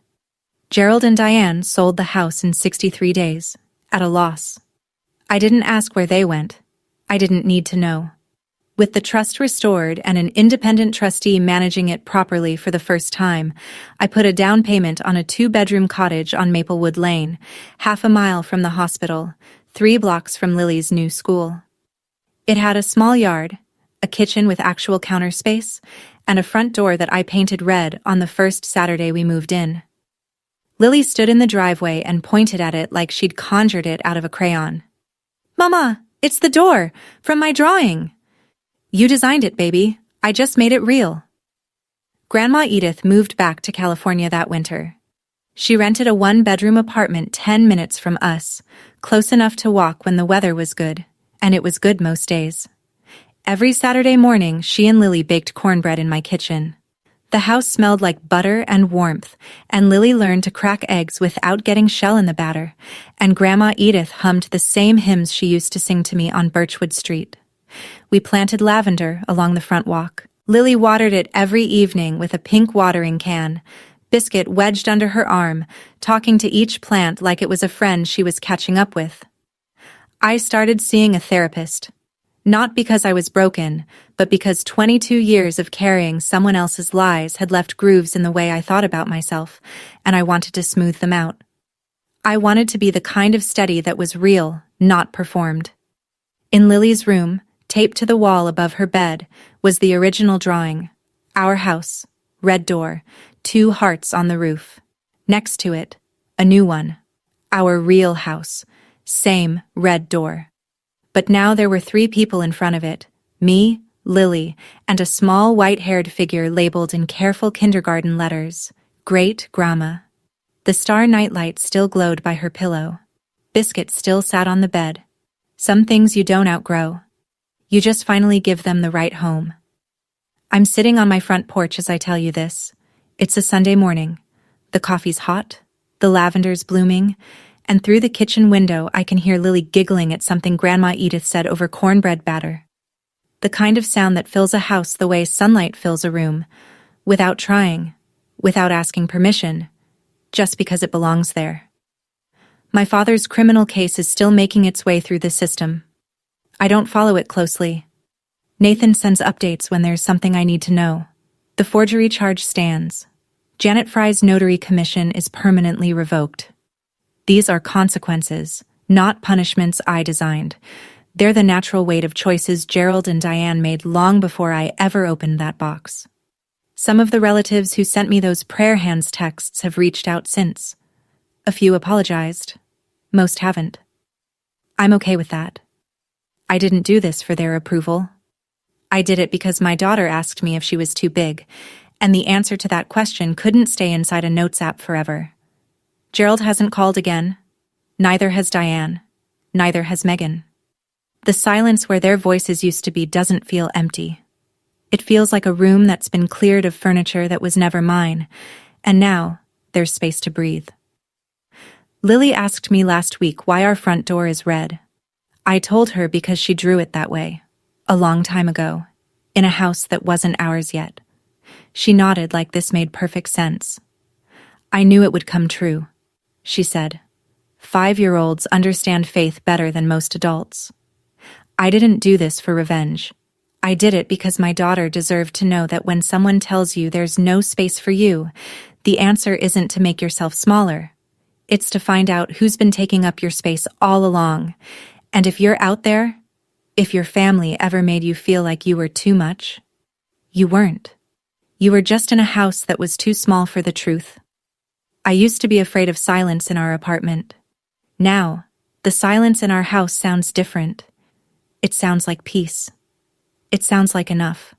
Gerald and Diane sold the house in 63 days, at a loss. I didn't ask where they went. I didn't need to know. With the trust restored and an independent trustee managing it properly for the first time, I put a down payment on a 2-bedroom cottage on Maplewood Lane, half a mile from the hospital, 3 blocks from Lily's new school. It had a small yard, a kitchen with actual counter space, and a front door that I painted red on the first Saturday we moved in. Lily stood in the driveway and pointed at it like she'd conjured it out of a crayon. "Mama, it's the door, from my drawing." "You designed it, baby. I just made it real." Grandma Edith moved back to California that winter. She rented a 1-bedroom apartment 10 minutes from us, close enough to walk when the weather was good, and it was good most days. Every Saturday morning, she and Lily baked cornbread in my kitchen. The house smelled like butter and warmth, and Lily learned to crack eggs without getting shell in the batter, and Grandma Edith hummed the same hymns she used to sing to me on Birchwood Street. We planted lavender along the front walk. Lily watered it every evening with a pink watering can, Biscuit wedged under her arm, talking to each plant like it was a friend she was catching up with. I started seeing a therapist. Not because I was broken, but because 22 years of carrying someone else's lies had left grooves in the way I thought about myself, and I wanted to smooth them out. I wanted to be the kind of steady that was real, not performed. In Lily's room, taped to the wall above her bed, was the original drawing. Our house, red door, 2 hearts on the roof. Next to it, a new one. Our real house, same red door. But now there were 3 people in front of it, me, Lily, and a small white-haired figure labeled in careful kindergarten letters, Great Grandma. The star nightlight still glowed by her pillow. Biscuit still sat on the bed. Some things you don't outgrow. You just finally give them the right home. I'm sitting on my front porch as I tell you this. It's a Sunday morning. The coffee's hot, the lavender's blooming, and through the kitchen window I can hear Lily giggling at something Grandma Edith said over cornbread batter. The kind of sound that fills a house the way sunlight fills a room, without trying, without asking permission, just because it belongs there. My father's criminal case is still making its way through the system. I don't follow it closely. Nathan sends updates when there's something I need to know. The forgery charge stands. Janet Fry's notary commission is permanently revoked. These are consequences, not punishments I designed. They're the natural weight of choices Gerald and Diane made long before I ever opened that box. Some of the relatives who sent me those prayer hands texts have reached out since. A few apologized. Most haven't. I'm okay with that. I didn't do this for their approval. I did it because my daughter asked me if she was too big, and the answer to that question couldn't stay inside a notes app forever. Gerald hasn't called again. Neither has Diane. Neither has Megan. The silence where their voices used to be doesn't feel empty. It feels like a room that's been cleared of furniture that was never mine, and now there's space to breathe. Lily asked me last week why our front door is red. I told her because she drew it that way, a long time ago, in a house that wasn't ours yet. She nodded like this made perfect sense. I knew it would come true, she said. 5-year-olds understand faith better than most adults. I didn't do this for revenge. I did it because my daughter deserved to know that when someone tells you there's no space for you, the answer isn't to make yourself smaller. It's to find out who's been taking up your space all along. And if you're out there, if your family ever made you feel like you were too much, you weren't. You were just in a house that was too small for the truth. I used to be afraid of silence in our apartment. Now, the silence in our house sounds different. It sounds like peace. It sounds like enough.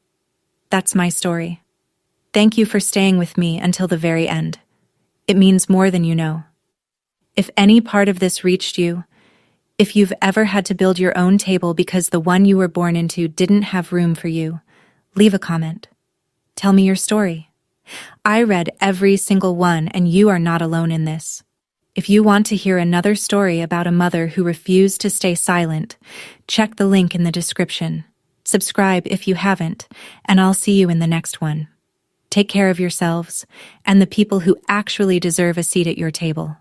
That's my story. Thank you for staying with me until the very end. It means more than you know. If any part of this reached you, if you've ever had to build your own table because the one you were born into didn't have room for you, leave a comment. Tell me your story. I read every single one, and you are not alone in this. If you want to hear another story about a mother who refused to stay silent, check the link in the description. Subscribe if you haven't, and I'll see you in the next one. Take care of yourselves and the people who actually deserve a seat at your table.